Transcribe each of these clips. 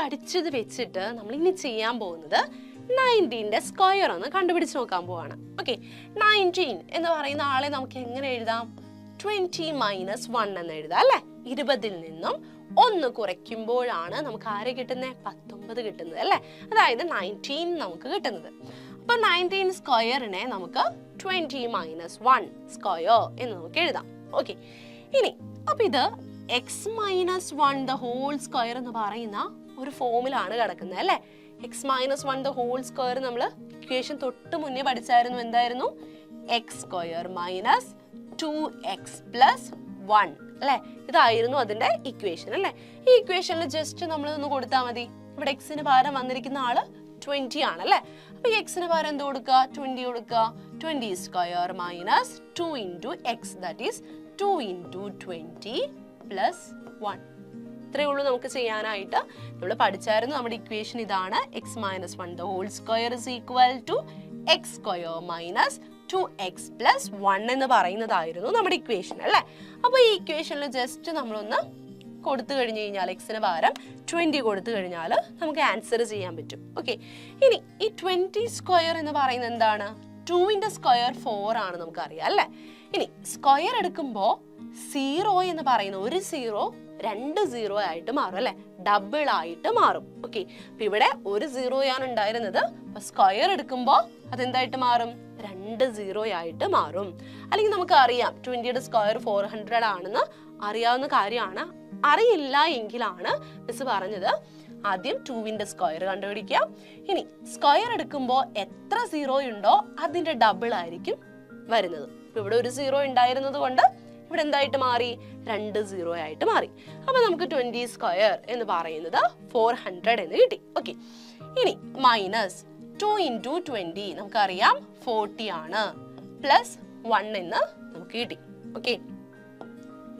പഠിച്ചത് വെച്ചിട്ട് നമ്മൾ ഇനി ചെയ്യാൻ പോകുന്നത് 19ന്റെ സ്ക്വയർ ഒന്ന് കണ്ടുപിടിച്ച് നോക്കാൻ പോവാണ്. ഓക്കെ, 19 എന്ന് പറയുന്ന ആളെ നമുക്ക് എങ്ങനെ എഴുതാം? 20 - 1 എന്ന് എഴുതാം അല്ലേ? 20ൽ നിന്നും 1 കുറയ്ക്കുമ്പോഴാണ് നമുക്ക് ആരെ കിട്ടുന്നത്? 19 കിട്ടുന്നത് അല്ലേ? അതായത് 19 നമുക്ക് കിട്ടുന്നത്. അപ്പൊ 19 സ്ക്വയറിനെ നമുക്ക് 20 - 1 സ്ക്വയർ എന്ന് നമുക്ക് എഴുതാം. ഓക്കെ, ഇനി അപ്പൊ ഇത് x - 1 the whole square എന്ന് പറയുന്ന ഒരു ഫോമിലാണ് കിടക്കുന്നത് അല്ലേ? x - 1 the whole square നമ്മൾ ഇക്വേഷൻ തൊട്ട് മുന്നേ പഠിച്ചായിരുന്നു. എന്തായിരുന്നു? x² - 2x + 1 അല്ലേ? ഇതായിരുന്നു അതിന്റെ ഇക്വേഷൻ അല്ലേ? ഈ ഇക്വേഷനിൽ ജസ്റ്റ് നമ്മൾ ഒന്ന് കൊടുത്താൽ മതി. ഇവിടെ എക്സിന് പകരം വന്നിരിക്കുന്ന ആള് 20 ആണ് അല്ലേ? അപ്പൊ ഈ എക്സിന് പകരം എന്ത് കൊടുക്കുക? 20 കൊടുക്കുക. 20² - 2 × x, that is 2 × 20 + 1. ഇത്രയേ ഉള്ളൂ നമുക്ക് ചെയ്യാനായിട്ട്. നമ്മൾ പഠിച്ചായിരുന്നു നമ്മുടെ ഇക്വേഷൻ ഇതാണ്. x - 1 the whole square is equal to x² - 2x + 1 എന്ന് പറയുന്നതായിരുന്നു നമ്മുടെ ഇക്വേഷൻ അല്ലേ? അപ്പൊ ഈ ഇക്വേഷനിൽ ജസ്റ്റ് നമ്മളൊന്ന് കൊടുത്തു കഴിഞ്ഞു കഴിഞ്ഞാൽ എക്സിന് പകരം 20 കൊടുത്തു കഴിഞ്ഞാൽ നമുക്ക് ആൻസർ ചെയ്യാൻ പറ്റും. ഓക്കെ, ഇനി ഈ 20 സ്ക്വയർ എന്ന് പറയുന്നത് എന്താണ്? 2ന്റെ സ്ക്വയർ 4 ആണ് നമുക്കറിയാം അല്ലേ? ഇനി സ്ക്വയർ എടുക്കുമ്പോൾ 0 എന്ന് പറയുന്ന ഒരു 0 2 0 ആയിട്ട് മാറും അല്ലെ? ഡബിൾ ആയിട്ട് മാറും. ഓക്കെ, അപ്പൊ ഇവിടെ ഒരു 0 ആണ് ഉണ്ടായിരുന്നത്. അപ്പൊ സ്ക്വയർ എടുക്കുമ്പോൾ അതെന്തായിട്ട് മാറും? 2 0 ആയിട്ട് മാറും. അല്ലെങ്കിൽ നമുക്ക് അറിയാം 20യുടെ സ്ക്വയർ 400 ആണെന്ന് അറിയാവുന്ന കാര്യമാണ്. അറിയില്ല എങ്കിലാണ് മിസ് പറഞ്ഞത് ആദ്യം 2ന്റെ സ്ക്വയർ കണ്ടുപിടിക്കുക. ഇനി സ്ക്വയർ എടുക്കുമ്പോൾ എത്ര 0 ഉണ്ടോ അതിന്റെ ഡബിൾ ആയിരിക്കും വരുന്നത്. ഇവിടെ ഒരു 0 ഉണ്ടായിരുന്നത് കൊണ്ട് ഇവിടെ എന്തായിട്ട് മാറി? 2 0 ആയിട്ട് മാറി. അപ്പൊ നമുക്ക് 20 സ്ക്വയർ എന്ന് പറയുന്നത് 400 എന്ന് കിട്ടി. ഓക്കെ, ഇനി മൈനസ് 2 × 20 നമുക്കറിയാം 40 ആണ്, പ്ലസ് 1 എന്ന് നമുക്ക് കിട്ടി. ഓക്കെ,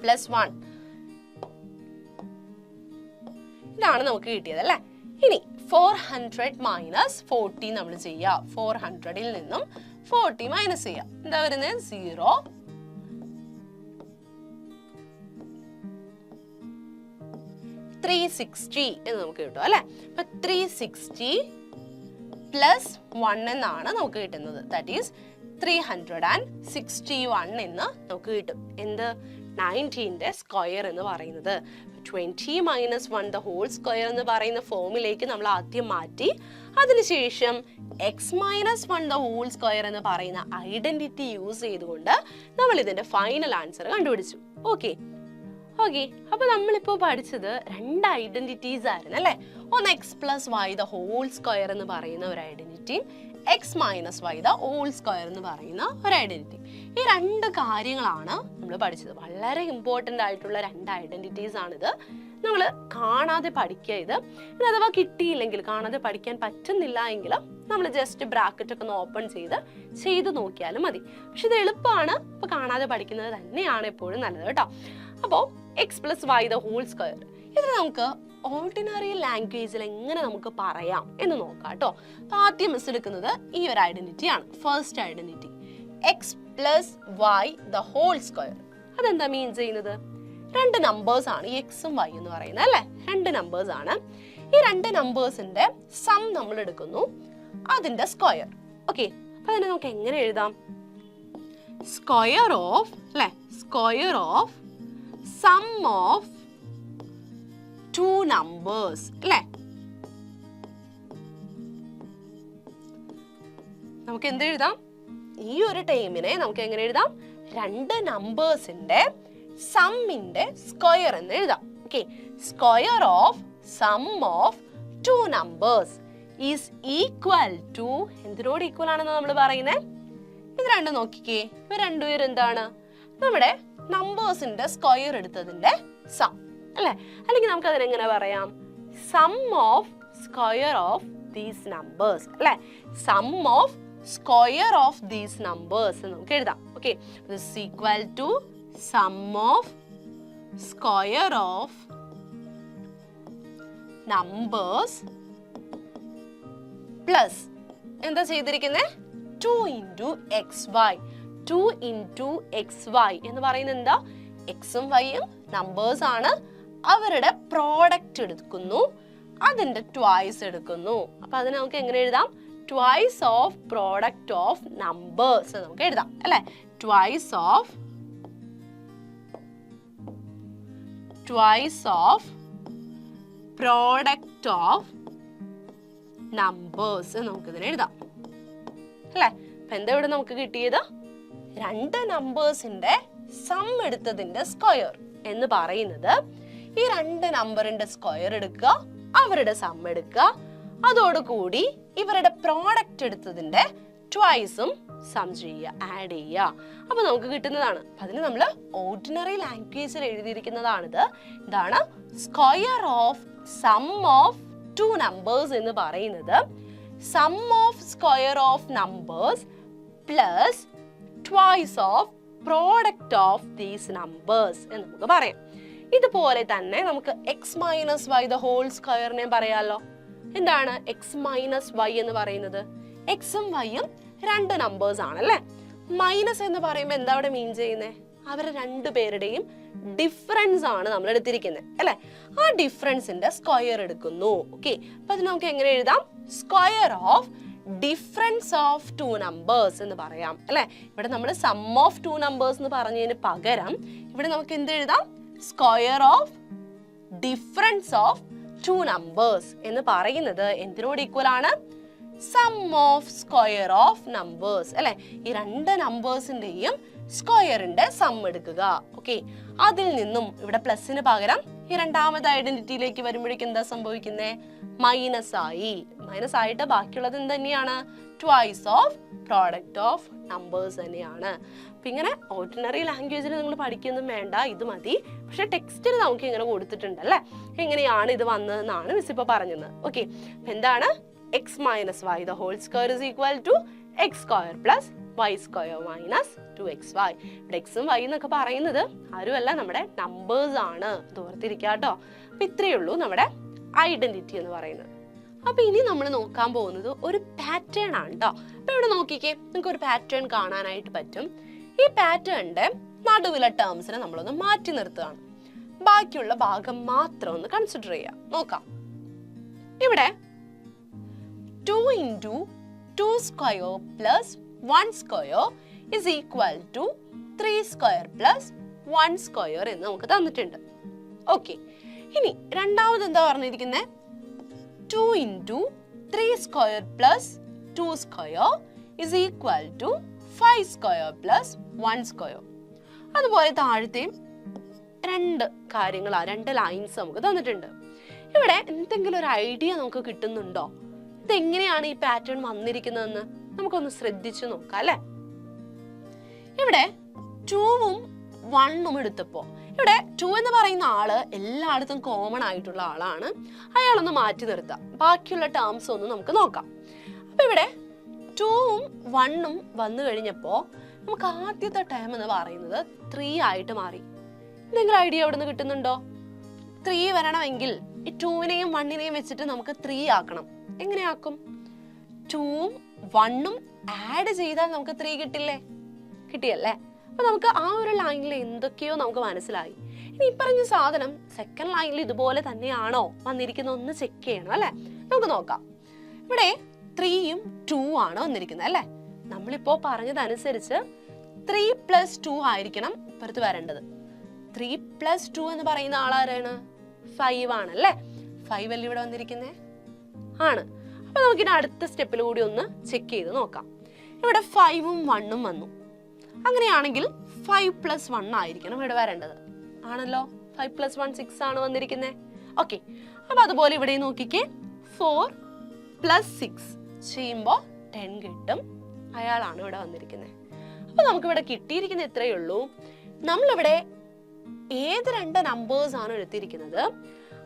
പ്ലസ് 1 ഇതാണ് നമുക്ക് കിട്ടിയത് അല്ലേ? ഇനി 400 - 40 നമ്മൾ ചെയ്യാം. 400ൽ നിന്നും 40 മൈനസ് ചെയ്യാം. എന്താ വരുന്നത്? 0. 360 എന്ന് നമുക്ക് കിട്ടും അല്ലെ? അപ്പൊ 360 + 1 എന്നാണ് നമുക്ക് കിട്ടുന്നത്. ദാറ്റ് ഈസ് 361 എന്ന് നമുക്ക് കിട്ടും. എന്ത്? 19ന്റെ സ്ക്വയർ എന്ന് പറയുന്നത്. 20 - 1 the whole square എന്ന് പറയുന്ന ഫോമിലേക്ക് നമ്മൾ ആദ്യം മാറ്റി. അതിനുശേഷം x - 1 the whole square എന്ന് പറയുന്ന ഐഡന്റിറ്റി യൂസ് ചെയ്തുകൊണ്ട് നമ്മൾ ഇതിന്റെ ഫൈനൽ ആൻസർ കണ്ടുപിടിച്ചു. ഓക്കെ, അപ്പൊ നമ്മളിപ്പോ പഠിച്ചത് 2 ഐഡന്റിറ്റീസ് ആയിരുന്നു അല്ലെ? ഒന്ന് x + y the whole square എന്ന് പറയുന്ന ഒരു identity, x - y the whole square എന്ന് പറയുന്ന ഒരു ഐഡന്റിറ്റി. ഈ 2 കാര്യങ്ങളാണ് നമ്മൾ പഠിച്ചത്. വളരെ ഇമ്പോർട്ടന്റ് ആയിട്ടുള്ള 2 ഐഡന്റിറ്റീസ് ആണിത്. നമ്മൾ കാണാതെ പഠിക്കുക ഇത്. ഇനി അഥവാ കിട്ടിയില്ലെങ്കിൽ, കാണാതെ പഠിക്കാൻ പറ്റുന്നില്ല എങ്കിൽ നമ്മൾ ജസ്റ്റ് ബ്രാക്കറ്റ് ഒക്കെ ഒന്ന് ഓപ്പൺ ചെയ്ത് നോക്കിയാലും മതി. പക്ഷെ ഇത് എളുപ്പമാണ്. ഇപ്പൊ കാണാതെ പഠിക്കുന്നത് തന്നെയാണ് എപ്പോഴും നല്ലത് കേട്ടോ. അപ്പോൾ x + y the whole square ഇത് നമുക്ക് ഓർഡിനറി ലാംഗ്വേജിൽ എങ്ങനെ നമുക്ക് പറയാം എന്ന് നോക്കാം കേട്ടോ. ആദ്യം മിസ് എടുക്കുന്നത് ഈ ഒരു ഐഡന്റിറ്റി ആണ്. First identity x + y the whole square. അതെന്താ മീൻ ചെയ്യുന്നത്? 2 നമ്പേഴ്സ് ആണ് എക്സും y എന്ന് പറയുന്നത് അല്ലെ? 2 നമ്പേഴ്സ് ആണ്. ഈ 2 നമ്പേഴ്സിന്റെ സം നമ്മൾ എടുക്കുന്നു, അതിന്റെ സ്ക്വയർ. ഓക്കെ, അപ്പൊ അതിനെ നമുക്ക് എങ്ങനെ എഴുതാം? സ്ക്വയർ ഓഫ് അല്ലെ? Square of sum of 2 numbers അല്ലേ? നമുക്ക് എന്ത് എഴുതാം? ഈ ഒരു ടൈമിനെ നമുക്ക് എങ്ങനെ എഴുതാം? 2 നമ്പേഴ്സിന്റെ സമ്മിന്റെ സ്ക്വയർ എന്ന് എഴുതാം. Okay, square of sum of 2 numbers is equal to എന്തിനോട് ഈക്വൽ ആണെന്ന് നമ്മൾ പറയുന്നത്? ഇത് രണ്ടും നോക്കിക്കേ. ഇവ രണ്ടുപേരും എന്താണ്? നമ്മുടെ നമ്പേഴ്സിന്റെ സ്ക്വയർ എടുത്തതിന്റെ സം അല്ലെ? അല്ലെങ്കിൽ നമുക്ക് അതിനെങ്ങനെ പറയാം? Sum of square of these numbers അല്ലെ? Sum of square of these numbers നമുക്ക് എഴുതാം. Okay, this is equal to sum of square of numbers plus എന്താ ചെയ്തിരിക്കുന്നത്? 2 × xy. 2 × xy എന്ന് പറയുന്നത് എന്താ? എക്സും വൈയും നമ്പേഴ്സ് ആണ്. അവരുടെ പ്രോഡക്റ്റ് എടുക്കുന്നു, അതിന്റെ ട്വൈസ് എടുക്കുന്നു. അപ്പൊ അതിനെ നമുക്ക് എങ്ങനെ എഴുതാം? Twice of product of numbers നമുക്ക് എഴുതാം അല്ലെ. Twice of product of numbers നമുക്ക് ഇതിനെ എഴുതാം അല്ലെ. അപ്പൊ എന്താ ഇവിടെ നമുക്ക് കിട്ടിയത്? രണ്ട് നമ്പേഴ്സിന്റെ സം എടുത്തതിന്റെ സ്ക്വയർ എന്ന് പറയുന്നത് ഈ രണ്ട് നമ്പറിന്റെ സ്ക്വയർ എടുക്കുക, അവരുടെ സം എടുക്കുക, അതോടുകൂടി ഇവരുടെ പ്രോഡക്റ്റ് എടുത്തതിന്റെ ട്വൈസും സം ചെയ്യുക, ആഡ് ചെയ്യുക. അപ്പൊ നമുക്ക് കിട്ടുന്നതാണ്. അതിന് നമ്മൾ ഓർഡിനറി ലാംഗ്വേജിൽ എഴുതിയിരിക്കുന്നതാണിത്. ഇതാണ് square of sum of two numbers എന്ന് പറയുന്നത്. Sum of square of numbers plus twice of product of these numbers എന്ന് നമുക്ക് പറയാം. ഇതുപോലെ തന്നെ നമുക്ക് x minus Y the whole സ്ക്വയറിനെ പറയാലോ. എന്താണ് എക്സ് മൈനസ് വൈ എന്ന് പറയുന്നത്? എക്സും വൈയും രണ്ട് നമ്പേഴ്സ് ആണല്ലേ. മൈനസ് എന്ന് പറയുമ്പോൾ എന്താ അവിടെ മീൻ ചെയ്യുന്നത്? അവരെ രണ്ടുപേരുടെയും ഡിഫറൻസ് ആണ് നമ്മൾ എടുത്തിരിക്കുന്നത് അല്ലെ. ആ ഡിഫറൻസിന്റെ സ്ക്വയർ എടുക്കുന്നു. ഓക്കെ, അപ്പൊ അത് നമുക്ക് എങ്ങനെ എഴുതാം? Square of difference of two numbers എന്ന് പറയാം അല്ലെ. ഇവിടെ നമ്മൾ സം ഓഫ് ടു നമ്പേഴ്സ് എന്ന് പറഞ്ഞതിന് പകരം ഇവിടെ നമുക്ക് എന്ത് എഴുതാം? Square of difference of two numbers എന്ന് പറയുന്നത് എന്തിനോട് ഈക്വൽ ആണ്? Sum of square of numbers അല്ലെ. ഈ രണ്ട് നമ്പേഴ്സിന്റെയും സ്ക്വയറിന്റെ സം എടുക്കുക. ഓക്കെ, അതിൽ നിന്നും ഇവിടെ പ്ലസിന് പകരം ഈ രണ്ടാമത്തെ ഐഡന്റിറ്റിയിലേക്ക് വരുമ്പോഴേക്കും എന്താ സംഭവിക്കുന്നത്? മൈനസ് ആയി. മൈനസ് ആയിട്ട് ബാക്കിയുള്ളത് എന്ത് തന്നെയാണ്? Twice of product of numbers തന്നെയാണ്. അപ്പൊ ഇങ്ങനെ ഓർഡിനറി ലാംഗ്വേജിൽ നിങ്ങൾ പഠിക്കൊന്നും വേണ്ട, ഇത് മതി. പക്ഷെ ടെക്സ്റ്റിൽ നമുക്ക് ഇങ്ങനെ കൊടുത്തിട്ടുണ്ട് അല്ലെ. എങ്ങനെയാണ് ഇത് വന്നതെന്നാണ് മിസ് ഇപ്പൊ പറഞ്ഞത്. ഓക്കെ, എന്താണ്? X minus Y the whole square is equal to X square plus Y square minus 2xy. ഇവിടെ എക്സും വൈ എന്നൊക്കെ പറയുന്നത് ആരുമല്ല, നമ്മുടെ നമ്പേഴ്സ് ആണ്. ഓർത്തിരിക്കാട്ടോ. അപ്പൊ ഇത്രയേ ഉള്ളൂ നമ്മുടെ ഐഡന്റിറ്റി എന്ന് പറയുന്നത്. അപ്പൊ ഇനി നമ്മൾ നോക്കാൻ പോകുന്നത് ഒരു പാറ്റേൺ ആണ് കേട്ടോ. അപ്പൊ ഇവിടെ നോക്കിക്കേ, നിങ്ങൾക്ക് ഒരു പാറ്റേൺ കാണാനായിട്ട് പറ്റും. ഈ പാറ്റേണിന്റെ നടുവിലെ ടേംസിനെ നമ്മളൊന്ന് മാറ്റി നിർത്തുകയാണ്. ബാക്കിയുള്ള ഭാഗം മാത്രം ഒന്ന് കൺസിഡർ ചെയ്യാം. നോക്കാം. ഇവിടെ 2 into 2 square plus 1 square is equal to 3 square plus 1 square എന്ന് നമുക്ക് തന്നിട്ടുണ്ട്. ഓക്കെ, ഇനി രണ്ടാമത് എന്താ പറഞ്ഞിരിക്കുന്നത്? 2 into 3 square plus 2 square is equal to 5 square plus 1 square. അതുപോലെ താഴത്തെയും രണ്ട് കാര്യങ്ങളാ, രണ്ട് ലൈൻസ് നമുക്ക് തന്നിട്ടുണ്ട്. ഇവിടെ എന്തെങ്കിലും ഒരു ഐഡിയ നമുക്ക് കിട്ടുന്നുണ്ടോ? ഇതെങ്ങനെയാണ് ഈ പാറ്റേൺ വന്നിരിക്കുന്നതെന്ന് നമുക്കൊന്ന് ശ്രദ്ധിച്ചു നോക്കാം അല്ലെ. ഇവിടെ 2ഉം 1ഉം എടുത്തപ്പോ ഇവിടെ 2 എന്ന് പറയുന്ന ആള് എല്ലായിടത്തും കോമൺ ആയിട്ടുള്ള ആളാണ്. അയാളൊന്ന് മാറ്റി നിർത്താം. ബാക്കിയുള്ള ടേംസ് ഒന്ന് നമുക്ക് നോക്കാം. അപ്പൊ ഇവിടെ 2ഉം 1ഉം വന്നു കഴിഞ്ഞപ്പോ നമുക്ക് ആദ്യത്തെ ടേം എന്ന് പറയുന്നത് 3 ആയിട്ട് മാറി. എന്തെങ്കിലും ഐഡിയ എവിടെ നിന്ന് കിട്ടുന്നുണ്ടോ? 3 വരണമെങ്കിൽ ഈ 2നെയും 1നെയും വെച്ചിട്ട് നമുക്ക് 3 ആക്കണം. എങ്ങനെയാക്കും? 2ഉം 1ഉം ആഡ് ചെയ്താൽ നമുക്ക് 3 കിട്ടില്ലേ? കിട്ടിയല്ലേ? അപ്പൊ നമുക്ക് ആ ഒരു ലൈനിൽ എന്തൊക്കെയോ നമുക്ക് മനസ്സിലായി. ഇനി പറഞ്ഞ സാധനം സെക്കൻഡ് ലൈനിൽ ഇതുപോലെ തന്നെയാണോ വന്നിരിക്കുന്നത് ഒന്ന് ചെക്ക് ചെയ്യണം അല്ലെ. നമുക്ക് നോക്കാം. ഇവിടെ 3ഉം 2 ആണ് വന്നിരിക്കുന്നത് അല്ലെ. നമ്മളിപ്പോ പറഞ്ഞതനുസരിച്ച് 3 + 2 ആയിരിക്കണം ഇപ്പുറത്ത് വരേണ്ടത്. 3 + 2 എന്ന് പറയുന്ന ആളാരാണ്? 5 ആണല്ലേ. 5 അല്ലേ ഇവിടെ വന്നിരിക്കുന്നേ? ആണ്. അപ്പൊ നമുക്കിനി അടുത്ത സ്റ്റെപ്പിൽ കൂടി ഒന്ന് ചെക്ക് ചെയ്ത് നോക്കാം. ഇവിടെ 5ഉം 1ഉം വന്നു. അങ്ങനെയാണെങ്കിൽ 5 + 1 ആയിരിക്കണം ഇവിടെ വരേണ്ടത്. ആണല്ലോ. 5 + 1 6 ആണ് വന്നിരിക്കുന്നത്. ഓക്കെ, അപ്പൊ അതുപോലെ ഇവിടെ നോക്കിക്കേ. 4 + 6 ചെയ്യുമ്പോൾ 10 കിട്ടും. അയാളാണ് ഇവിടെ വന്നിരിക്കുന്നത്. അപ്പൊ നമുക്ക് ഇവിടെ കിട്ടിയിരിക്കുന്ന ഇത്രയേ ഉള്ളൂ. നമ്മളിവിടെ ഏത് രണ്ട് നമ്പേഴ്സ് ആണ് എടുത്തിരിക്കുന്നത്,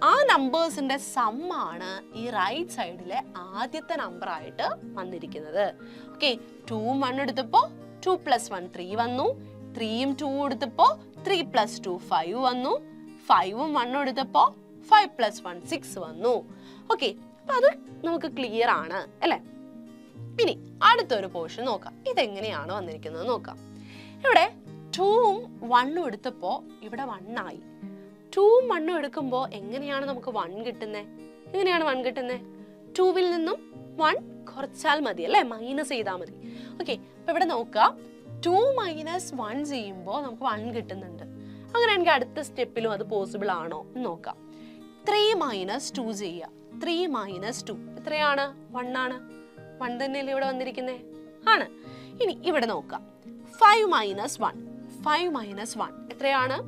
ആ നമ്പേഴ്സിന്റെ സം ആണ് ഈ റൈറ്റ് സൈഡിലെ ആദ്യത്തെ നമ്പർ ആയിട്ട് വന്നിരിക്കുന്നത്. ഓക്കെ, 2ഉം 1 എടുത്തപ്പോ 2 + 1 3 വന്നു. 3ഉം 2 എടുത്തപ്പോ 3 + 2 5 വന്നു. 5ഉം 1 എടുത്തപ്പോ 5 + 1 6 വന്നു. ഓക്കെ, അപ്പൊ അത് നമുക്ക് ക്ലിയർ ആണ് അല്ലെ. ഇനി അടുത്തൊരു പോർഷൻ നോക്കാം. ഇതെങ്ങനെയാണ് വന്നിരിക്കുന്നത് നോക്കാം. ഇവിടെ 2ഉം 1ഉം എടുത്തപ്പോ ഇവിടെ 1 ആയി. 2ഉം 1ഉം എടുക്കുമ്പോൾ എങ്ങനെയാണ് നമുക്ക് 1 കിട്ടുന്നത്? എങ്ങനെയാണ് 1 കിട്ടുന്നത്? 2-ൽ നിന്നും 1 കുറച്ചാൽ മതി അല്ലേ, മൈനസ് ചെയ്താൽ മതി. ഓക്കെ, അപ്പൊ ഇവിടെ നോക്കുക, 2 - 1 ചെയ്യുമ്പോൾ നമുക്ക് 1 കിട്ടുന്നുണ്ട്. അങ്ങനെയാണെങ്കിൽ അടുത്ത സ്റ്റെപ്പിലും അത് പോസിബിൾ ആണോ എന്ന് നോക്കാം. 3 - 2 ചെയ്യുക. 3 - 2 എത്രയാണ്? 1 ആണ്. 1 തന്നെയല്ലേ ഇവിടെ വന്നിരിക്കുന്നേ? ആണ്. ഇനി ഇവിടെ നോക്കാം, 5 - 1. 5 - 1 എത്രയാണ്?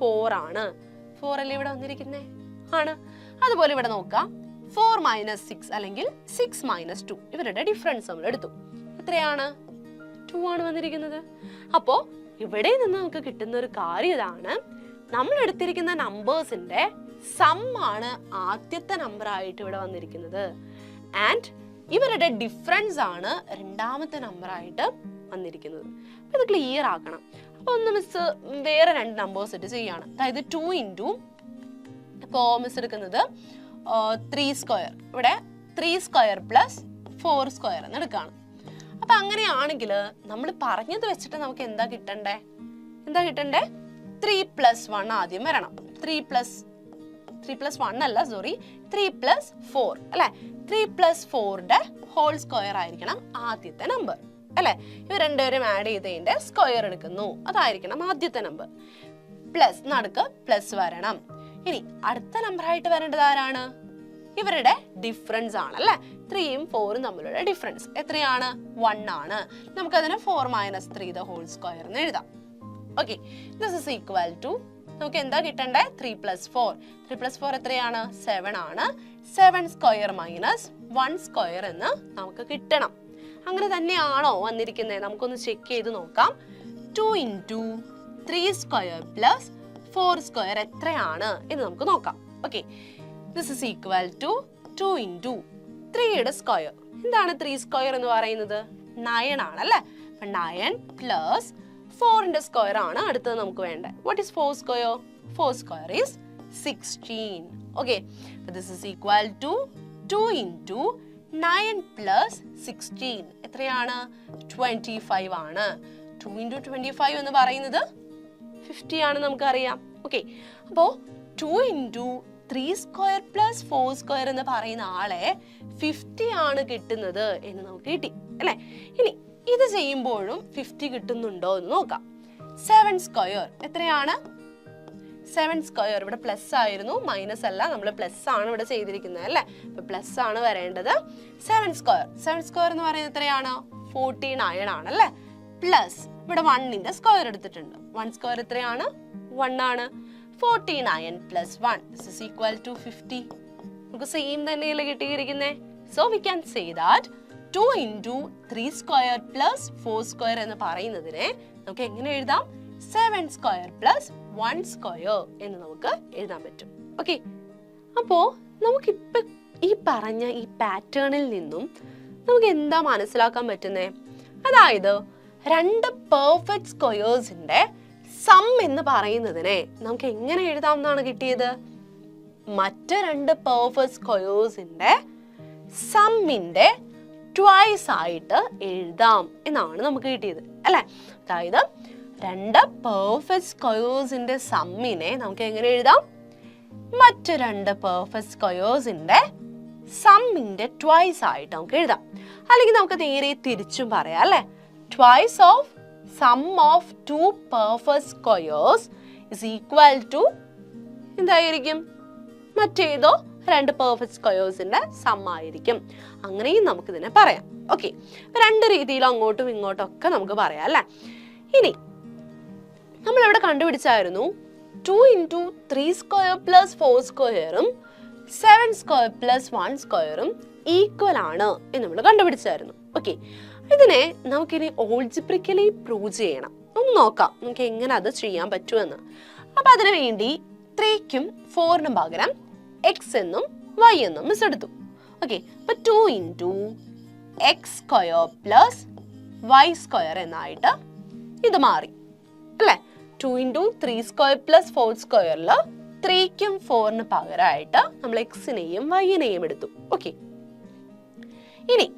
4 ആണ്. 4 അല്ലേ ഇവിടെ വന്നിരിക്കുന്നേ? ആണ്. അതുപോലെ ഇവിടെ നോക്കാം, 4 - 6 അല്ലെങ്കിൽ 6 - 2 ഇവരുടെ ഡിഫറൻസ് നമ്മൾ എടുത്തു. എത്രയാണ്? 2 ആണ് വന്നിരിക്കുന്നത്. അപ്പോ ഇവിടെ നിന്ന് നമുക്ക് കിട്ടുന്ന ഒരു കാര്യം ഇതാണ്, നമ്മൾ എടുത്തിരിക്കുന്ന നമ്പേഴ്സിന്റെ സം ആണ് ആദ്യത്തെ നമ്പർ ആയിട്ട് ഇവിടെ വന്നിരിക്കുന്നത്, ആൻഡ് ഇവരുടെ ഡിഫറൻസ് ആണ് രണ്ടാമത്തെ നമ്പർ ആയിട്ട് വന്നിരിക്കുന്നത്. അപ്പൊ ഇത് ക്ലിയർ ആക്കണം. അപ്പൊ ഒന്ന് മിസ് വേറെ 2 നമ്പേഴ്സ് ഇട്ട് ചെയ്യാണ്. അതായത് 2 ഇൻറ്റു, ഇപ്പോ മിസ് എടുക്കുന്നത് 3². ഇവിടെ 3² പ്ലസ് 4² എന്ന് എടുക്കുകയാണ്. അപ്പൊ അങ്ങനെയാണെങ്കിൽ നമ്മൾ പറഞ്ഞത് വെച്ചിട്ട് നമുക്ക് എന്താ കിട്ടണ്ടേ? 3 + 1 ആദ്യം വരണം. 3 + 1 അല്ല, സോറി, 3 + 4 അല്ലെ? 3 + 4ന്റെ ഹോൾ സ്ക്വയർ ആയിരിക്കണം ആദ്യത്തെ നമ്പർ അല്ലെ? ഇവ രണ്ടുപേരും ആഡ് ചെയ്തതിന്റെ സ്ക്വയർ എടുക്കുന്നു, അതായിരിക്കണം ആദ്യത്തെ നമ്പർ. പ്ലസ് നടുക്ക് പ്ലസ് വരണം. ഇനി അടുത്ത നമ്പർ ആയിട്ട് വരേണ്ടത് ആരാണ്? ഇവരുടെ ഡിഫറൻസ് ആണ് അല്ലെ? 3ഉം 4ഉം തമ്മിലുള്ള ഡിഫറൻസ് എത്രയാണ്? 1 ആണ്. നമുക്കതിനെ 4 - 3 the whole square എന്ന് എഴുതാം. Okay, this is equal to, നമുക്ക് എന്താ കിട്ടണ്ടേ? 3 + 4. 3 + 4 എത്രയാണ്? 7 ആണ്. 7² - 1² എന്ന് നമുക്ക് കിട്ടണം. അങ്ങനെ തന്നെയാണോ വന്നിരിക്കുന്നത്? നമുക്കൊന്ന് ചെക്ക് ചെയ്ത് നോക്കാം. 2 ഇൻറ്റു 3² പ്ലസ് 4² എത്രയാണ് എന്ന് നമുക്ക് നോക്കാം. Okay, this is equal to 2 into 3യുടെ സ്ക്വയർ. എന്താണ് 3² എന്ന് പറയുന്നത്? 9 ആണ് അല്ലേ? അപ്പൊ 9 പ്ലസ് 4ന്റെ സ്ക്വയർ ആണ് അടുത്തത് നമുക്ക് വേണ്ടത്. What is 4²? 4² is 16. Okay, this is equal to 2 into 9 plus 16 എത്രയാണ്? 25 ആണ്. 2 ഇൻറ്റു 25 എന്ന് പറയുന്നത് 50 ആണ്, നമുക്കറിയാം. ഓക്കെ, അപ്പോ 2 ഇൻറ്റു 3² പ്ലസ് 4² എന്ന് പറയുന്ന ആളെ 50 ആണ് കിട്ടുന്നത് എന്ന് നമുക്ക് കിട്ടി അല്ലെ? ഇനി ഇത് ചെയ്യുമ്പോഴും 50 കിട്ടുന്നുണ്ടോ എന്ന് നോക്കാം. 7² എത്രയാണ്? 7² ഇവിടെ പ്ലസ് ആയിരുന്നു, മൈനസ് അല്ല, നമ്മൾ പ്ലസ് ആണ് ഇവിടെ ചെയ്തിരിക്കുന്നത് അല്ലെ? അപ്പൊ പ്ലസ് ആണ് വരേണ്ടത്. 7² എന്ന് പറയുന്നത് എത്രയാണ്? 49 ആണ് അല്ലെ? പ്ലസ് ഇവിടെ 1ന്റെ സ്ക്വയർ എടുത്തിട്ടുണ്ട്. 1² എത്രയാണ്? 1 ആണ്. 49 plus 1 this is equal to 50. നമുക്ക് സെയിം തന്നെയല്ലേ കിട്ടിയിരിക്കുന്നത്. So we can say that 2 into 3² plus 4² എന്ന് പറയുന്നതിനെ നമുക്ക് എങ്ങനെ എഴുതാം? 7² പ്ലസ് 1² എന്ന് നമുക്ക് എഴുതാൻ പറ്റും. ഓക്കെ, അപ്പോ നമുക്കിപ്പോ ഈ പറഞ്ഞ ഈ പാറ്റേണിൽ നിന്നും നമുക്ക് എന്താ മനസ്സിലാക്കാൻ പറ്റുന്നേ? അതായത് 2 പെർഫെക്റ്റ് സ്ക്വയേഴ്സിന്റെ സം എന്ന് പറയുന്നതിനെ നമുക്ക് എങ്ങനെ എഴുതാം എന്നാണ് കിട്ടിയത്? മറ്റ് 2 പെർഫെക്റ്റ് സ്ക്വയേഴ്സിന്റെ സമ്മിന്റെ ട്വൈസ് ആയിട്ട് എഴുതാം എന്നാണ് നമുക്ക് കിട്ടിയത് അല്ലെ? അതായത് 2 പെർഫെക്റ്റ് സ്ക്വയേഴ്സിന്റെ സമ്മിനെ നമുക്ക് എങ്ങനെ എഴുതാം? മറ്റ് 2 പെർഫെക്റ്റ് സ്ക്വയേഴ്സിന്റെ സമ്മിന്റെ ട്വൈസ് ആയിട്ട് നമുക്ക് എഴുതാം. അല്ലെങ്കിൽ നമുക്ക് നേരെ തിരിച്ചും പറയാം അല്ലെ? Twice of sum of 2 perfect squares is equal to എന്തായിരിക്കും? മറ്റേതോ 2 പെർഫെക്റ്റ് സ്ക്വയേഴ്സിന്റെ സം ആയിരിക്കും. അങ്ങനെയും നമുക്ക് ഇതിനെ പറയാം. ഓക്കെ, 2 രീതിയിലും അങ്ങോട്ടും ഇങ്ങോട്ടും ഒക്കെ നമുക്ക് പറയാം അല്ലെ? ഇനി നമ്മൾ ഇവിടെ കണ്ടുപിടിച്ചായിരുന്നു 2 ഇൻറ്റു 3² പ്ലസ് 4² 7² പ്ലസ് 1² ഈക്വൽ ആണ് എന്ന് നമ്മൾ കണ്ടുപിടിച്ചായിരുന്നു. ഓക്കെ, ഇതിനെ നമുക്കിനി ഓൾജിബ്രിക്കലി പ്രൂവ് ചെയ്യണം. ഒന്ന് നോക്കാം നമുക്ക് എങ്ങനെ അത് ചെയ്യാൻ പറ്റുമെന്ന്. അപ്പൊ അതിനു വേണ്ടി 3ക്കും 4നും പകരം x എന്നും y എന്നും മിസ് എടുത്തു. ഓക്കെ, അപ്പൊ 2 ഇൻറ്റു x² പ്ലസ് y² എന്നായിട്ട് ഇത് മാറി അല്ലെ? 2 ഇൻറ്റു 3² പ്ലസ് 4² 3ക്കും 4നും പകരമായിട്ട് നമ്മൾ എക്സിനെയും വൈനെയും എടുത്തു. ഓക്കെ, ഇനി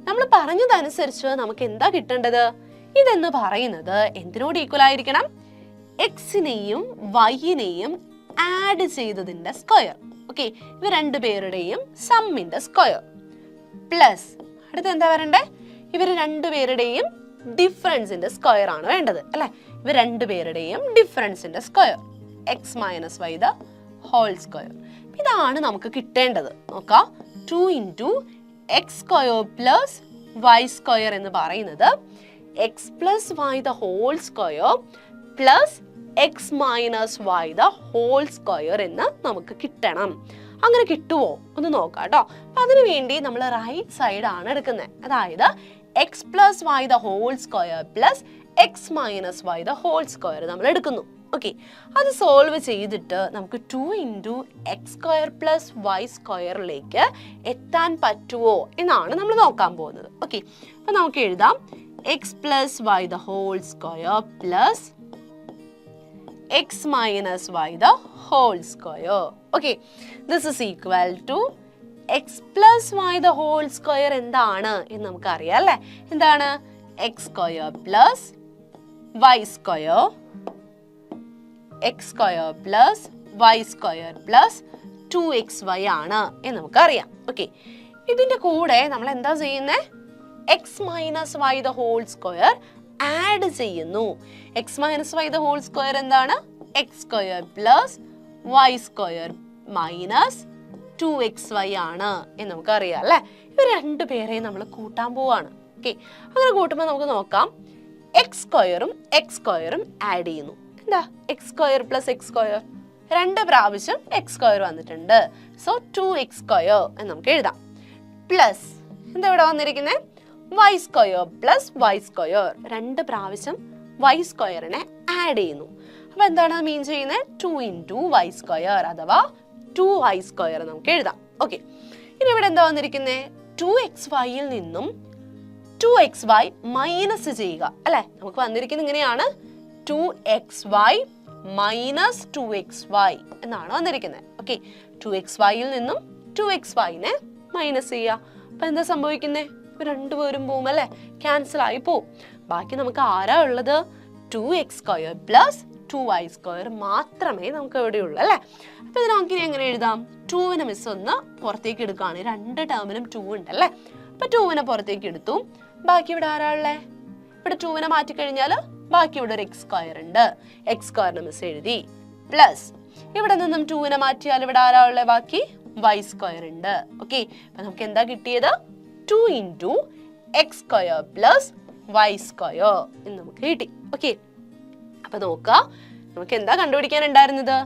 നമ്മൾ പറഞ്ഞതനുസരിച്ച് നമുക്ക് എന്താ കിട്ടേണ്ടത്? ഇതെന്ന് പറയുന്നത് എന്തിനോട് ഈക്വൽ ആയിരിക്കണം? എക്സിനെയും വൈനെയും ആഡ് ചെയ്തതിന്റെ സ്ക്വയർ. ഓക്കെ, ഇവ രണ്ടുപേരുടെയും സമ്മിന്റെ സ്ക്വയർ പ്ലസ് അടുത്ത് എന്താ വരണ്ടേ, ഇവർ രണ്ടുപേരുടെയും ഡിഫറൻസിന്റെ സ്ക്വയർ ആണ് വേണ്ടത് അല്ലെ. ഇവ രണ്ടുപേരുടെയും ഡിഫറൻസിന്റെ square x minus Y the whole square. ഇതാണ് നമുക്ക് കിട്ടേണ്ടത്. നോക്കാം, 2 into X square plus Y square എന്ന് പറയുന്നത് x plus Y the whole square plus X minus Y the whole square എന്ന് നമുക്ക് കിട്ടണം. അങ്ങനെ കിട്ടുമോ ഒന്ന് നോക്കാം കേട്ടോ. അപ്പൊ അതിനു വേണ്ടി നമ്മൾ റൈറ്റ് സൈഡ് ആണ് എടുക്കുന്നത്. അതായത് x plus Y the whole square plus X minus Y the whole square നമ്മൾ എടുക്കുന്നു. ഓക്കെ, അത് സോൾവ് ചെയ്തിട്ട് നമുക്ക് 2 into X square plus y സ്ക്വയറിലേക്ക് എത്താൻ പറ്റുമോ എന്നാണ് നമ്മൾ നോക്കാൻ പോകുന്നത്. ഓക്കെ, അപ്പൊ നമുക്ക് എഴുതാം X plus Y the whole square plus X minus Y the whole square. Okay, this is equal to X plus Y the whole square എന്താണ് എന്ന് നമുക്ക് അറിയാം അല്ലെ. എന്താണ് X square plus Y square X square plus Y square plus 2xy ആണ് എന്ന് നമുക്കറിയാം. Okay, ഇതിന്റെ കൂടെ നമ്മൾ എന്താ ചെയ്യുന്നത്, x minus Y the whole square add ചെയ്യുന്നു. X minus Y the whole square എന്താണ്, X square plus Y square minus 2xy ആണ് എന്ന് നമുക്കറിയാം അല്ലെ. ഇവർ രണ്ടുപേരെയും നമ്മൾ കൂട്ടാൻ പോവാണ്. ഓക്കെ, അങ്ങനെ കൂട്ടുമ്പോൾ നമുക്ക് നോക്കാം, എക്സ് സ്ക്വയറും എക്സ് സ്ക്വയറും ആഡ് ചെയ്യുന്നു. എന്താ X square plus X square, 2 പ്രാവശ്യം എക്സ് സ്ക്വയർ വന്നിട്ടുണ്ട്. സോ 2x സ്ക്വയർ എന്ന് നമുക്ക് എഴുതാം. പ്ലസ് എന്താ ഇവിടെ വന്നിരിക്കുന്നത്, Y square plus Y square, 2 പ്രാവശ്യം വൈ സ്ക്വയറിനെ ആഡ് ചെയ്യുന്നു. അപ്പൊ എന്താണ് മീൻ ചെയ്യുന്നത്, 2 ഇൻറ്റു വൈ സ്ക്വയർ അഥവാ 2y സ്ക്വയർ നമുക്ക് എഴുതാം. ഓക്കെ, ഇനി ഇവിടെ എന്താ വന്നിരിക്കുന്നത്, 2xyയിൽ നിന്നും 2xy മൈനസ് ചെയ്യുക അല്ലെ. നമുക്ക് വന്നിരിക്കുന്നത് ഇങ്ങനെയാണ്, 2xy മൈനസ് 2xy എന്നാണ് വന്നിരിക്കുന്നത്. ഓക്കെ, 2xyയിൽ നിന്നും 2xyനെ മൈനസ് ചെയ്യുക. അപ്പൊ എന്താ സംഭവിക്കുന്നത്, രണ്ടുപേരും പോവും അല്ലെ, ക്യാൻസൽ ആയി പോവും. ബാക്കി നമുക്ക് ആരാ ഉള്ളത്, 2x square plus 2y square മാത്രമേ നമുക്ക് ഇവിടെ ഉള്ളൂ അല്ലെ. അപ്പൊ ഇത് നമുക്ക് എങ്ങനെ എഴുതാം, 2നെ മിസ് ഒന്ന് പുറത്തേക്ക് എടുക്കുകയാണ്, 2 ടേമിനും 2 ഉണ്ട് അല്ലെ. അപ്പൊ 2നെ പുറത്തേക്ക് എടുത്തു, ബാക്കി ഇവിടെ ആരാ ഉള്ളേ, ഇവിടെ 2നെ മാറ്റി കഴിഞ്ഞാൽ ബാക്കി ഇവിടെ ഒരു എക്സ് സ്ക്വയർ ഉണ്ട്, എക്സ് സ്ക്വയറിനെ മിസ് എഴുതി. പ്ലസ് ഇവിടെ നിന്നും 2നെ മാറ്റിയാൽ ഇവിടെ ആരാ ഉള്ളത്, ബാക്കി വൈ സ്ക്വയർ ഉണ്ട്. ഓക്കെ, അപ്പൊ നമുക്ക് എന്താ കിട്ടിയത്, 2 into X square plus Y square എന്ന് നമുക്ക് കിട്ടി. ഓക്കെ, അപ്പൊ നോക്കുക, നമുക്ക് എന്താ കണ്ടുപിടിക്കാൻ ഉണ്ടായിരുന്നത്,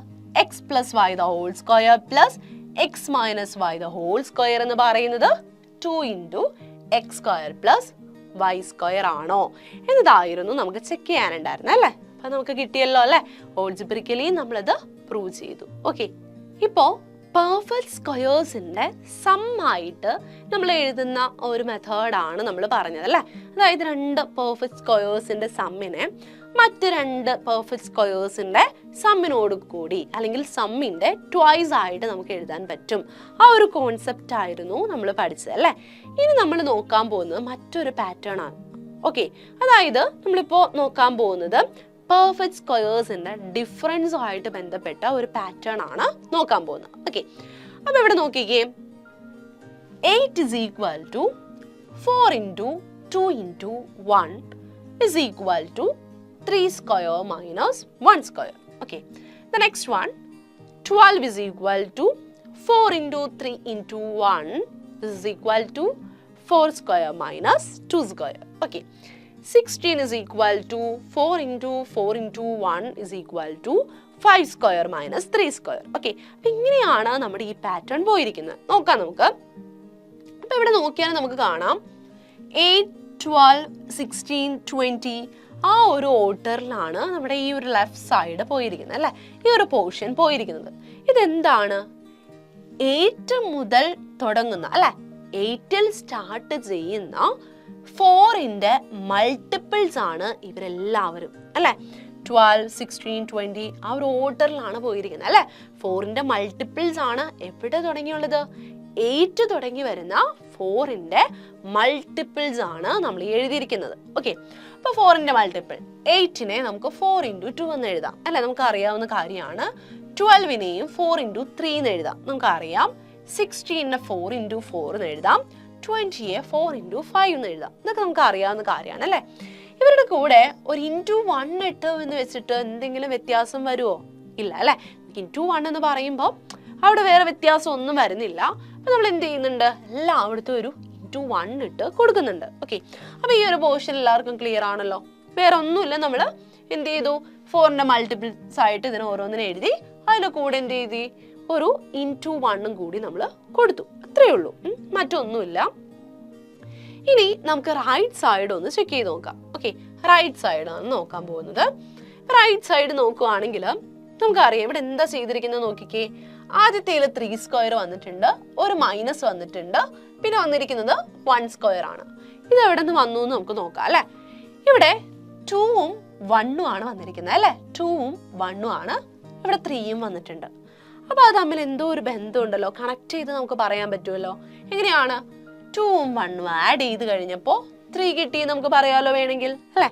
X plus Y the whole square plus X minus Y the whole square എന്ന് പറയുന്നത് 2 into X square plus Y square ആണോ എന്നതായിരുന്നു നമുക്ക് ചെക്ക് ചെയ്യാനുണ്ടായിരുന്നത് അല്ലേ. അപ്പൊ നമുക്ക് കിട്ടിയല്ലോ അല്ലെ, ഓൾജിബ്രിക്കലി നമ്മളത് പ്രൂവ് ചെയ്തു. ഓക്കെ, ഇപ്പോ പെർഫെക്റ്റ് സ്ക്വയേഴ്സിന്റെ സം ആയിട്ട് നമ്മൾ എഴുതുന്ന ഒരു മെത്തേഡാണ് നമ്മൾ പറഞ്ഞത് അല്ലെ. അതായത് 2 പെർഫെക്റ്റ് സ്ക്വയേഴ്സിന്റെ സമ്മിനെ മറ്റ് 2 പെർഫെക്റ്റ് സ്ക്വയേഴ്സിന്റെ സമ്മിനോട് കൂടി അല്ലെങ്കിൽ സമ്മിന്റെ ട്വൈസ് ആയിട്ട് നമുക്ക് എഴുതാൻ പറ്റും. ആ ഒരു കോൺസെപ്റ്റ് ആയിരുന്നു നമ്മൾ പഠിച്ചത് അല്ലെ. ഇനി നമ്മൾ നോക്കാൻ പോകുന്നത് മറ്റൊരു പാറ്റേൺ ആണ്. ഓക്കെ, അതായത് നമ്മളിപ്പോ നോക്കാൻ പോകുന്നത് പെർഫെക്റ്റ് സ്ക്വയേഴ്സിന്റെ ഡിഫറൻസുമായിട്ട് ബന്ധപ്പെട്ട ഒരു പാറ്റേൺ ആണ് നോക്കാൻ പോകുന്നത്. ഓക്കെ, അപ്പൊ ഇവിടെ നോക്കിക്കേ, 8 is equal to 4 into 2 into 1 is equal to 3 square minus 1 square. Okay, the next one, 12 is equal to 4 into 3 into 1, this is equal to 4 square minus 2 square. Okay, 16 is equal to 4 into 4 into 1 is equal to 5 square minus 3 square. Okay, അപ്പോൾ ഇങ്ങനെയാണ് നമ്മുടെ ഈ pattern പോയിരിക്കുന്നത്. നോക്കാം നമുക്ക്. അപ്പോൾ ഇവിടെ നോക്കിയാൽ നമുക്ക് കാണാം 8, 12, 16, 20 ആ ഒരു ഓർഡറിലാണ് നമ്മുടെ ഈ ഒരു ലെഫ്റ്റ് സൈഡ് പോയിരിക്കുന്നത് അല്ലേ, ഈ ഒരു പോർഷൻ പോയിരിക്കുന്നത്. ഇതെന്താണ്, 8 മുതൽ തുടങ്ങുന്ന അല്ലെ, 8ൽ സ്റ്റാർട്ട് ചെയ്യുന്ന 4ന്റെ മൾട്ടിപ്പിൾസ് ആണ് ഇവരെല്ലാവരും അല്ലെ. 12, 16, 20 ആ ഒരു ഓർഡറിലാണ് പോയിരിക്കുന്നത് അല്ലെ. 4ന്റെ മൾട്ടിപ്പിൾസ് ആണ് എവിടെ തുടങ്ങിയുള്ളത്, 8 തുടങ്ങി വരുന്ന 4ന്റെ മൾട്ടിപ്പിൾസ് ആണ് നമ്മൾ എഴുതിയിരിക്കുന്നത്. ഓക്കെ, അപ്പോൾ 4ന്റെ മൾട്ടിപ്പിൾ 8നെ നമുക്ക് 4 into 2 എന്ന് എഴുതാം അല്ലെ, നമുക്ക് അറിയാവുന്ന കാര്യമാണ്. 12നെയും 4 into 3 എന്ന് എഴുതാം, നമുക്കറിയാം. 16നെ 4 into 4 എന്ന് എഴുതാം. 20യെ 4 into 5 എന്ന് എഴുതാം, ഇതൊക്കെ നമുക്ക് അറിയാവുന്ന കാര്യമാണ് അല്ലേ. ഇവരുടെ കൂടെ ഒരു ഇൻറ്റു 1 ഇട്ട് എന്ന് വെച്ചിട്ട് എന്തെങ്കിലും വ്യത്യാസം വരുമോ? ഇല്ല അല്ലേ. ഇൻറ്റു 1 എന്ന് പറയുമ്പോൾ അവിടെ വേറെ വ്യത്യാസം ഒന്നും വരുന്നില്ല. അപ്പം നമ്മൾ എന്ത് ചെയ്യുന്നുണ്ട്, എല്ലായിടത്തും ഒരു ഇൻറ്റു 1 ഇട്ട് കൊടുക്കുന്നുണ്ട്. ഓക്കെ, അപ്പോൾ ഈ ഒരു പോർഷൻ എല്ലാവർക്കും ക്ലിയർ ആണല്ലോ. വേറെ ഒന്നുമില്ല, നമ്മൾ എന്ത് ചെയ്തു, 4ന്റെ മൾട്ടിപ്പിൾസ് ആയിട്ട് ഇതിനെ ഓരോന്നിനെ എഴുതി, അതിൻ്റെ കൂടെ എന്ത് ചെയ്തി, ഒരു ഇൻറ്റു 1 കൂടി നമ്മൾ കൊടുത്തു, അത്രയേ ഉള്ളൂ, മറ്റൊന്നുമില്ല. ഇനി നമുക്ക് റൈറ്റ് സൈഡ് ഒന്ന് ചെക്ക് ചെയ്ത് നോക്കാം. ഓക്കെ, റൈറ്റ് സൈഡ് ആണ് നോക്കാൻ പോകുന്നത്. റൈറ്റ് സൈഡ് നോക്കുവാണെങ്കിൽ നമുക്കറിയാം ഇവിടെ എന്താ ചെയ്തിരിക്കുന്നത് നോക്കിക്കേ. ആദ്യത്തേൽ 3 സ്ക്വയർ വന്നിട്ടുണ്ട്, ഒരു മൈനസ് വന്നിട്ടുണ്ട്, പിന്നെ വന്നിരിക്കുന്നത് 1 സ്ക്വയർ ആണ്. ഇത് എവിടെ നിന്ന് വന്നു എന്ന് നമുക്ക് നോക്കാം അല്ലെ. ഇവിടെ 2ഉം 1ഉം ആണ് വന്നിരിക്കുന്നത് അല്ലെ. 2ഉം 1ഉം ആണ്, ഇവിടെ 3യും വന്നിട്ടുണ്ട്. അപ്പൊ അത് തമ്മിൽ എന്തോ ഒരു ബന്ധമുണ്ടല്ലോ, കണക്ട് ചെയ്ത് നമുക്ക് പറയാൻ പറ്റുമല്ലോ. എങ്ങനെയാണ്? 2ഉം 1ഉം ആഡ് ചെയ്ത് കഴിഞ്ഞപ്പോൾ 3 കിട്ടി നമുക്ക് പറയാലോ വേണമെങ്കിൽ അല്ലെ.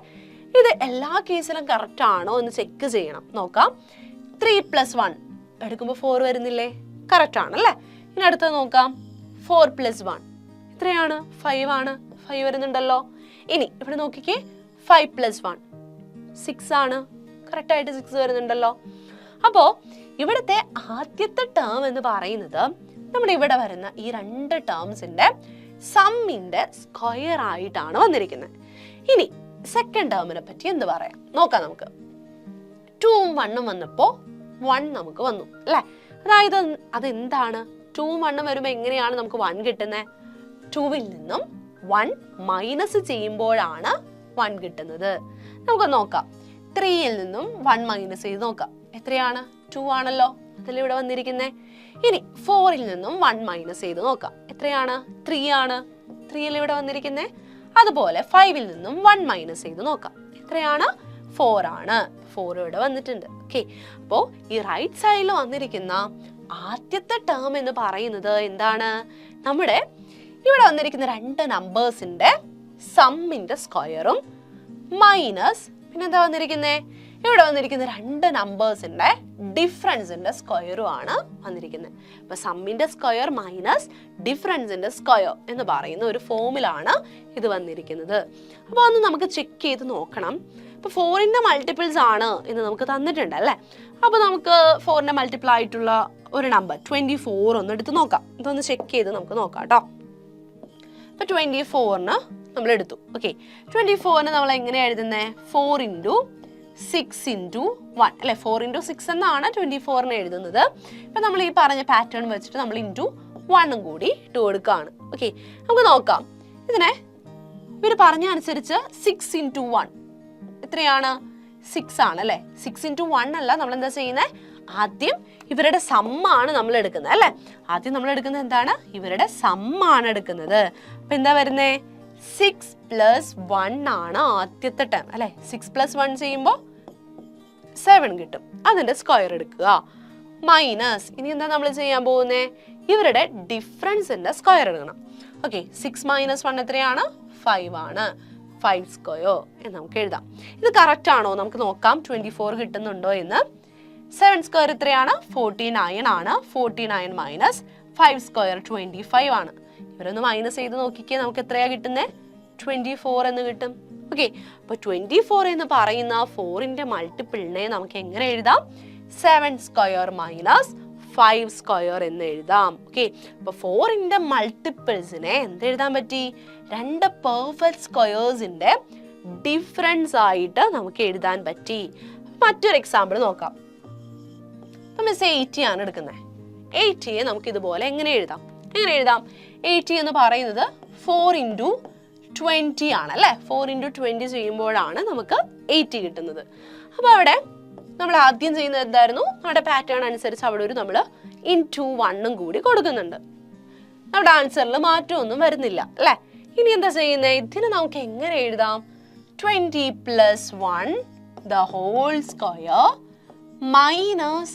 ഇത് എല്ലാ കേസിലും കറക്റ്റ് ആണോ എന്ന് ചെക്ക് ചെയ്യണം. നോക്കാം. 3 + 1 എടുക്കുമ്പോൾ 4 വരുന്നില്ലേ? കറക്റ്റ് ആണ് അല്ലേ. ഇനി അടുത്തത് നോക്കാം. 4 + 1 എത്രയാണ്? 5 ആണ്, 5 വരുന്നുണ്ടല്ലോ. ഇനി ഇവിടെ നോക്കിക്കേ, 5 + 1 6 ആണ്, കറക്റ്റ് ആയിട്ട് 6 വരുന്നുണ്ടല്ലോ. അപ്പോ ഇവിടുത്തെ ആദ്യത്തെ ടേം എന്ന് പറയുന്നത് നമ്മുടെ ഇവിടെ വരുന്ന ഈ 2 ടേംസിന്റെ സമ്മിന്റെ സ്ക്വയർ ആയിട്ടാണ് വന്നിരിക്കുന്നത്. ഇനി സെക്കൻഡ് ടേമിനെ പറ്റി എന്ത് പറയാം നോക്കാം നമുക്ക്. 2ഉം 1ഉം വന്നപ്പോ 1 നമുക്ക് വന്നു അല്ലെ. അതായത് അതെന്താണ്? 2ഉം 1ഉം വരുമ്പോ എങ്ങനെയാണ് നമുക്ക് 1 കിട്ടുന്നത്? 2വിൽ നിന്നും 1 മൈനസ് ചെയ്യുമ്പോഴാണ് 1 കിട്ടുന്നത്. നമുക്ക് നോക്കാം. 3യിൽ നിന്നും 1 മൈനസ് ചെയ്ത് നോക്കാം. എത്രയാണ്? 2 ആണല്ലോ, അതല്ലേ ഇവിടെ വന്നിരിക്കുന്നത്. ഇനി 4ൽ നിന്നും 1 മൈനസ് ചെയ്ത് നോക്കാം. എത്രയാണ്? 3 ആണ്, 3 ഇവിടെ വന്നിരിക്കുന്നത്. അതുപോലെ 5ൽ നിന്നും 1 മൈനസ് ചെയ്ത് നോക്കാം. എത്രയാണ്? 4 ആണ്, 4 ഇവിടെ വന്നിട്ടുണ്ട്. ഓക്കെ, അപ്പോൾ ഈ റൈറ്റ് സൈഡിൽ വന്നിരിക്കുന്ന ആദ്യത്തെ ടേം എന്ന് പറയുന്നത് എന്താണ്? നമ്മുടെ ഇവിടെ വന്നിരിക്കുന്ന 2 നമ്പേഴ്സിന്റെ സമ്മിന്റെ സ്ക്വയറും മൈനസ് പിന്നെന്താ വന്നിരിക്കുന്നത്? ഇവിടെ വന്നിരിക്കുന്ന 2 നമ്പേഴ്സിന്റെ ഡിഫറൻസിന്റെ സ്ക്വയറും ആണ് വന്നിരിക്കുന്നത്. അപ്പൊ സമ്മിന്റെ സ്ക്വയർ മൈനസ് ഡിഫറൻസിന്റെ സ്ക്വയർ എന്ന് പറയുന്ന ഒരു ഫോമിലാണ് ഇത് വന്നിരിക്കുന്നത്. അപ്പൊ ഒന്ന് നമുക്ക് ചെക്ക് ചെയ്ത് നോക്കണം. ഇപ്പൊ 4ന്റെ മൾട്ടിപ്പിൾസ് ആണ് എന്ന് നമുക്ക് തന്നിട്ടുണ്ട് അല്ലെ. അപ്പൊ നമുക്ക് 4ന്റെ മൾട്ടിപ്പിൾ ആയിട്ടുള്ള ഒരു നമ്പർ 24 ഒന്ന് എടുത്ത് നോക്കാം. ഇതൊന്ന് ചെക്ക് ചെയ്ത് നമുക്ക് നോക്കാം കേട്ടോ. അപ്പൊ 24ന് നമ്മൾ എടുത്തു. ഓക്കെ, 24ന് നമ്മൾ എങ്ങനെയാ എഴുതുന്നത്? 4 into 6 into 1 അല്ലെ. 4 into 6 എന്നാണ് 24ന് എഴുതുന്നത്. ഇപ്പൊ നമ്മൾ ഈ പറഞ്ഞ പാറ്റേൺ വെച്ചിട്ട് നമ്മൾ into 1ഉം കൂടി ഇട്ട് കൊടുക്കുകയാണ്. ഓക്കെ, നമുക്ക് നോക്കാം. ഇതിനെ ഇവർ പറഞ്ഞ അനുസരിച്ച് 6 into 1 എത്രയാണ്? 6 ആണ് അല്ലെ. 6 into 1 അല്ല, നമ്മൾ എന്താ ചെയ്യുന്നത്? ആദ്യം ഇവരുടെ സമ്മാണ് നമ്മൾ എടുക്കുന്നത് അല്ലെ. ആദ്യം നമ്മൾ എടുക്കുന്നത് എന്താണ്? ഇവരുടെ സമ്മാണ് എടുക്കുന്നത്. അപ്പൊ എന്താ വരുന്നേ? 6 + 1 ആണ് ആദ്യത്തെ ടേം അല്ലെ. 6 + 1 ചെയ്യുമ്പോൾ 7 കിട്ടും. അതിന്റെ സ്ക്വയർ എടുക്കുക. മൈനസ് ഇനി എന്താ നമ്മൾ ചെയ്യാൻ പോകുന്നത്? ഇവരുടെ ഡിഫറൻസിന്റെ സ്ക്വയർ എടുക്കണം. ഓക്കെ, 6 - 1 എത്രയാണ്? 5 ആണ്. 5 സ്ക്വയർ എന്ന് നമുക്ക് എഴുതാം. ഇത് കറക്റ്റ് ആണോ നമുക്ക് നോക്കാം. 24 കിട്ടുന്നുണ്ടോ എന്ന്. 7 സ്ക്വയർ എത്രയാണ്? 49 ആണ്. 49 മൈനസ് 5 സ്ക്വയർ 25 ആണ്. ഇവരൊന്ന് മൈനസ് ചെയ്ത് നോക്കിക്കേ, നമുക്ക് എത്രയാ കിട്ടുന്നത്? 24 എന്ന് കിട്ടും. ഓക്കെ, അപ്പൊ 24 എന്ന് പറയുന്ന 4ന്റെ മൾട്ടിപ്പിളിനെ നമുക്ക് എങ്ങനെ എഴുതാം? 7 സ്ക്വയർ മൈനസ് 5 സ്ക്വയർ എന്ന് എഴുതാം. ഓക്കെ, അപ്പൊ 4ന്റെ മൾട്ടിപ്പിൾസിനെ എന്ത് എഴുതാൻ പറ്റി? 2 പെർഫെക്റ്റ് സ്ക്വയേഴ്സിന്റെ ഡിഫറൻസ് ആയിട്ട് നമുക്ക് എഴുതാൻ പറ്റി. മറ്റൊരു എക്സാമ്പിൾ നോക്കാം. അപ്പൊ മിസ് 80 ആണ് എടുക്കുന്നത്. 80യെ നമുക്ക് ഇതുപോലെ എങ്ങനെ എഴുതാം? 80 എന്ന് പറയുന്നത് 4 into 20 ആണ് അല്ലെ. 4 into 20 ചെയ്യുമ്പോഴാണ് നമുക്ക് 80 കിട്ടുന്നത്. അപ്പൊ അവിടെ നമ്മൾ ആദ്യം ചെയ്യുന്നത് എന്തായിരുന്നു? നമ്മുടെ പാറ്റേൺ അനുസരിച്ച് അവിടെ ഒരു നമ്മൾ into 1ഉം കൂടി കൊടുക്കുന്നുണ്ട്. നമ്മുടെ ആൻസറിൽ മാറ്റമൊന്നും വരുന്നില്ല അല്ലെ. ഇനി എന്താ ചെയ്യുന്നത്? ഇതിന് നമുക്ക് എങ്ങനെ എഴുതാം? 20 + 1 the whole square minus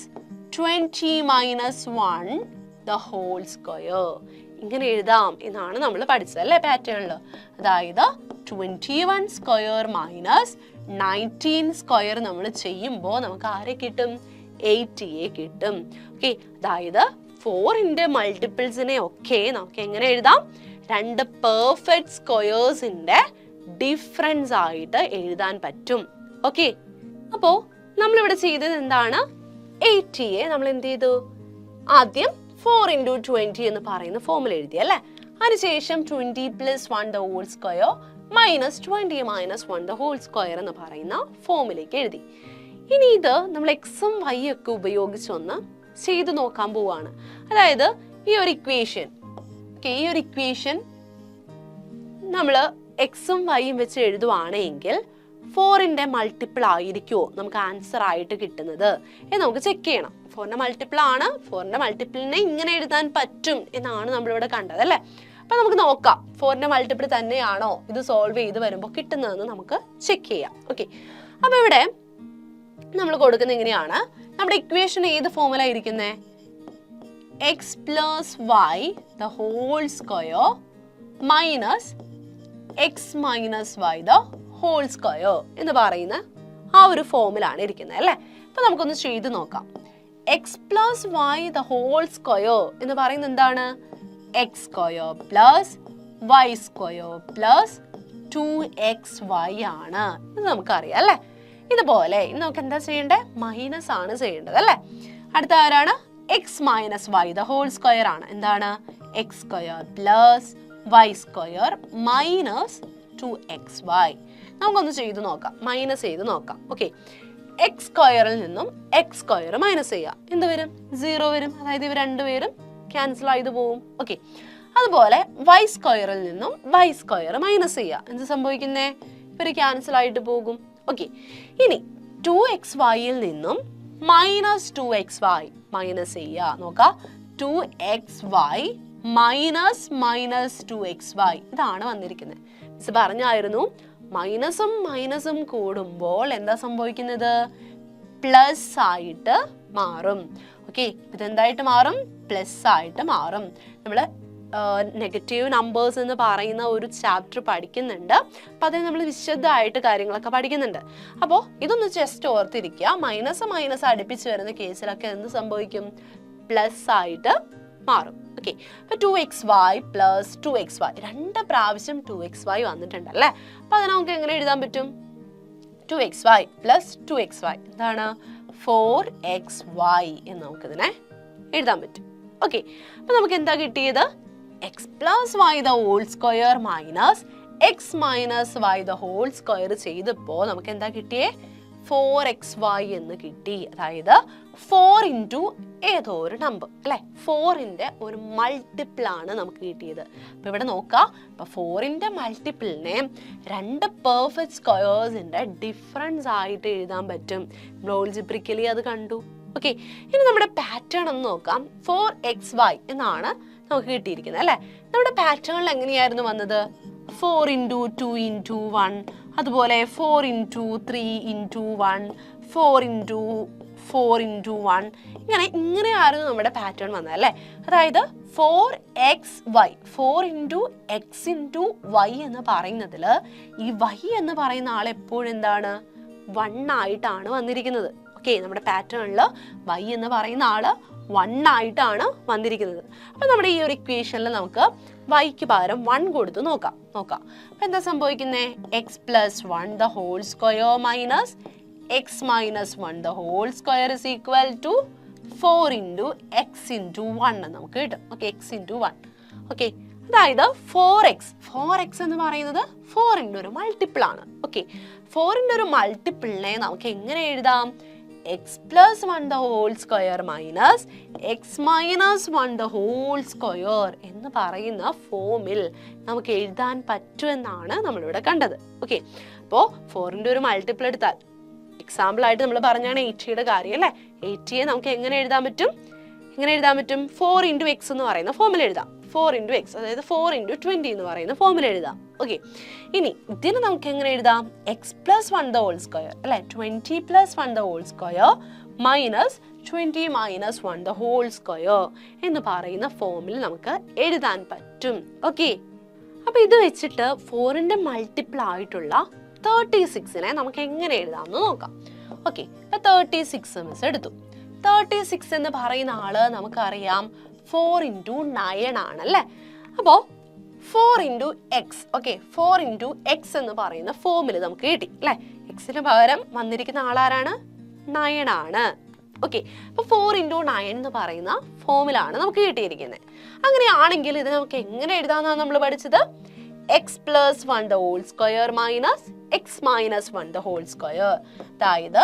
20 - 1 the whole square. ഇങ്ങനെ എഴുതാം എന്നാണ് നമ്മൾ പഠിച്ചത് അല്ലേ പാറ്റേണിൽ. അതായത് 21 സ്ക്വയർ മൈനസ് 19 സ്ക്വയർ നമ്മൾ ചെയ്യുമ്പോൾ നമുക്ക് ആരെ കിട്ടും? 80 കിട്ടും. ഓക്കെ, അതായത് 4ന്റെ മൾട്ടിപ്പിൾസിനെ ഒക്കെ നമുക്ക് എങ്ങനെ എഴുതാം? രണ്ട് പെർഫെക്റ്റ് സ്ക്വയേഴ്സിന്റെ ഡിഫറൻസ് ആയിട്ട് എഴുതാൻ പറ്റും. ഓക്കെ, അപ്പോ നമ്മളിവിടെ ചെയ്തത് എന്താണ്? 80യെ നമ്മൾ എന്ത് ചെയ്തു? ആദ്യം 4 into 20 എന്ന് പറയുന്ന ഫോമുല എഴുതി അല്ലേ. അതിനുശേഷം 20 plus 1 the whole square minus 20 minus 1 the whole square എന്ന് പറയുന്ന ഫോമിലേക്ക് എഴുതി. ഇനി ഇത് നമ്മൾ എക്സും വൈ ഒക്കെ ഉപയോഗിച്ചൊന്ന് ചെയ്ത് നോക്കാൻ പോവാണ്. അതായത് ഈ ഒരു ഇക്വേഷൻ നമ്മൾ എക്സും വൈയും വെച്ച് എഴുതുവാണെങ്കിൽ 4ന്റെ മൾട്ടിപ്പിൾ ആയിരിക്കുമോ നമുക്ക് ആൻസർ ആയിട്ട് കിട്ടുന്നത് എന്ന് നമുക്ക് ചെക്ക് ചെയ്യണം. 4ന്റെ മൾട്ടിപ്പിൾ ആണ്, 4ന്റെ മൾട്ടിപ്പിളിനെ ഇങ്ങനെ എഴുതാൻ പറ്റും എന്നാണ് നമ്മളിവിടെ കണ്ടത് അല്ലേ. അപ്പൊ നമുക്ക് നോക്കാം 4ന്റെ മൾട്ടിപ്പിൾ തന്നെയാണോ ഇത് സോൾവ് ചെയ്ത് വരുമ്പോൾ കിട്ടുന്നതെന്ന് നമുക്ക് ചെക്ക് ചെയ്യാം. ഓക്കെ, അപ്പൊ ഇവിടെ നമ്മൾ കൊടുക്കുന്നത് എങ്ങനെയാണ്? നമ്മുടെ ഇക്വേഷൻ ഏത് ഫോമുല ഇരിക്കുന്നേ? X plus Y the whole square minus X minus Y the whole square എന്ന് പറയുന്ന ആ ഒരു ഫോമിലാണ് ഇരിക്കുന്നത് അല്ലേ. അപ്പൊ നമുക്കൊന്ന് ചെയ്ത് നോക്കാം. X plus Y the whole square എന്ന് പറയുന്നത് എന്താണ്? X square plus Y square plus 2xy ആണ്. ഇത് നമുക്കറിയാം അല്ലേ. ഇതുപോലെ നമുക്ക് എന്താ ചെയ്യേണ്ടത്? മൈനസ് ആണ് ചെയ്യേണ്ടത് അല്ലേ. അടുത്ത ആരാണ്? X minus Y the whole square ആണ്. എന്താണ്? X square plus Y square minus 2xy. നമുക്കൊന്ന് ചെയ്ത് നോക്കാം, മൈനസ് ചെയ്ത് നോക്കാം. ഓക്കെ, എക്സ് സ്ക്വയറിൽ നിന്നും എക്സ് സ്ക്വയർ മൈനസ് ചെയ്യാം. എന്ത് വരും? 0 വരും. അതായത് ഇവർ രണ്ടുപേരും ക്യാൻസൽ ചെയ്ത് പോവും. ഓക്കെ, അതുപോലെ വൈ സ്ക്വയറിൽ നിന്നും വൈ സ്ക്വയർ മൈനസ് ചെയ്യാം. എന്ത് സംഭവിക്കുന്നേ? ഇവർ ക്യാൻസൽ ആയിട്ട് പോകും. ഓക്കെ, ഇനി 2xyയിൽ നിന്നും മൈനസ് 2xy മൈനസ് ചെയ്യുക. നോക്കാം, 2xy മൈനസ് മൈനസ് 2xy ഇതാണ് വന്നിരിക്കുന്നത്. മിസ് പറഞ്ഞായിരുന്നു മൈനസും മൈനസും കൂടുമ്പോൾ എന്താ സംഭവിക്കുന്നത്? പ്ലസ് ആയിട്ട് മാറും. ഓക്കെ, ഇതെന്തായിട്ട് മാറും? പ്ലസ് ആയിട്ട് മാറും. നമ്മൾ നെഗറ്റീവ് നമ്പേഴ്സ് എന്ന് പറയുന്ന ഒരു ചാപ്റ്റർ പഠിക്കുന്നുണ്ട്. അപ്പം അതിൽ നമ്മൾ വിശദമായിട്ട് കാര്യങ്ങളൊക്കെ പഠിക്കുന്നുണ്ട്. അപ്പോൾ ഇതൊന്ന് ജസ്റ്റ് ഓർത്തിരിക്കുക. മൈനസ് മൈനസ് അടുപ്പിച്ച് വരുന്ന കേസിലൊക്കെ എന്ത് സംഭവിക്കും? പ്ലസ് ആയിട്ട് മാറും. ഓക്കെ, അപ്പൊ 2xy പ്ലസ് 2xy രണ്ട് പ്രാവശ്യം 2xy വന്നിട്ടുണ്ടല്ലേ. അപ്പൊ അതിനെ നമുക്ക് എങ്ങനെ എഴുതാൻ പറ്റും? 2xy പ്ലസ് 2xy എന്താണ്? 4xy എന്ന് നമുക്കിതിനെ എഴുതാൻ പറ്റും. ഓക്കെ, അപ്പൊ നമുക്ക് എന്താ കിട്ടിയത്? X plus Y the whole square minus X minus Y the whole square ചെയ്തപ്പോൾ നമുക്ക് എന്താ കിട്ടിയേ? 4xy എന്ന് കിട്ടി. അതായത് 4 into ഏതോ ഒരു നമ്പർ അല്ലെ, 4ന്റെ ഒരു മൾട്ടിപ്പിൾ ആണ് നമുക്ക് കിട്ടിയത്. അപ്പൊ ഇവിടെ നോക്കാം, അപ്പൊ 4ന്റെ മൾട്ടിപ്പിളിനെ രണ്ട് പെർഫെക്റ്റ് സ്ക്വയേഴ്സിന്റെ ഡിഫറൻസ് ആയിട്ട് എഴുതാൻ പറ്റും. ആൾജിബ്രിക്കലി അത് കണ്ടു. ഓക്കെ, ഇനി നമ്മുടെ പാറ്റേൺ ഒന്ന് നോക്കാം. 4xy എന്നാണ് നമുക്ക് കിട്ടിയിരിക്കുന്നത് അല്ലെ. നമ്മുടെ പാറ്റേണിൽ എങ്ങനെയായിരുന്നു വന്നത്? 4 into 2 into 1, അതുപോലെ 4 into 3 into 1, 4 into 4 into 1, ഇങ്ങനെയായിരുന്നു നമ്മുടെ പാറ്റേൺ വന്നത് അല്ലേ. അതായത് 4xy 4 into x into y എന്ന് പറയുന്നതിൽ ഈ y എന്ന് പറയുന്ന ആൾ എപ്പോഴും എന്താണ്? 1 ആയിട്ടാണ് വന്നിരിക്കുന്നത്. ഓക്കെ, നമ്മുടെ പാറ്റേണിൽ y എന്ന് പറയുന്ന ആള് 1 ആയിട്ടാണ് വന്നിരിക്കുന്നത്. അപ്പൊ നമ്മുടെ ഈ ഒരു ഇക്വേഷനിൽ നമുക്ക് വൈക്ക് പകരം 1 കൊടുത്ത് നോക്കാം. അപ്പൊ എന്താ സംഭവിക്കുന്നത്? X plus 1 the whole square minus X minus 1 the whole square is equal to 4 into x into 1 നമുക്ക് കിട്ടും. Okay, X into 1. ഓക്കെ, അതായത് 4x എന്ന് പറയുന്നത് 4ന്റെ ഒരു മൾട്ടിപ്പിൾ ആണ്. ഓക്കെ, 4ന്റെ ഒരു മൾട്ടിപ്പിളിനെ നമുക്ക് എങ്ങനെ എഴുതാം? X plus 1 the whole square minus X minus 1 the whole square എന്ന് പറയുന്ന ഫോമിൽ നമുക്ക് എഴുതാൻ പറ്റുമെന്നാണ് നമ്മളിവിടെ കണ്ടത്. ഓക്കെ, അപ്പോൾ 4ന്റെ ഒരു മൾട്ടിപ്പിൾ എടുത്താൽ എക്സാമ്പിൾ ആയിട്ട് നമ്മൾ പറഞ്ഞാണ് 80യുടെ കാര്യം അല്ലേ. 80യെ നമുക്ക് എങ്ങനെ എഴുതാൻ പറ്റും? 4 into x എന്ന് പറയുന്ന ഫോമിൽ എഴുതാം. 4 into x, അതായത് 4 into 20 എന്ന് പറയുന്ന ഫോമിൽ എഴുതാം. ഓക്കെ, ഇനി ഇതിന് നമുക്ക് എങ്ങനെ എഴുതാം? X plus 1 the whole square അല്ലെ, 20 plus 1 the whole square minus 20 minus 1 the whole square എന്ന് പറയുന്ന ഫോമിൽ നമുക്ക് എഴുതാൻ പറ്റും. ഓക്കെ, അപ്പൊ ഇത് വെച്ചിട്ട് 4ന്റെ മൾട്ടിപ്പിൾ ആയിട്ടുള്ള 36നെ നമുക്ക് എങ്ങനെ എഴുതാമെന്ന് നോക്കാം. ഓക്കെ, ഇപ്പൊ 36 മിസ് എടുത്തു. 36 എന്ന് പറയുന്ന ആള് നമുക്കറിയാം 4 into 9 ആണല്ലേ. അപ്പോൾ 4 into x, okay, 4 into x എന്ന് പറയുന്ന ഫോമിൽ നമുക്ക് കിട്ടി അല്ലേ. എക്സിന് പകരം വന്നിരിക്കുന്ന ആളാരാണ്? 9 ആണ്. ഓക്കെ, അപ്പോൾ 4 into 9 എന്ന് പറയുന്ന ഫോമിലാണ് നമുക്ക് കിട്ടിയിരിക്കുന്നത്. അങ്ങനെയാണെങ്കിൽ ഇത് നമുക്ക് എങ്ങനെ എഴുതാമെന്നാണ് നമ്മൾ പഠിച്ചത്? x plus 1 the whole square minus x minus 1 the whole square. അതായത്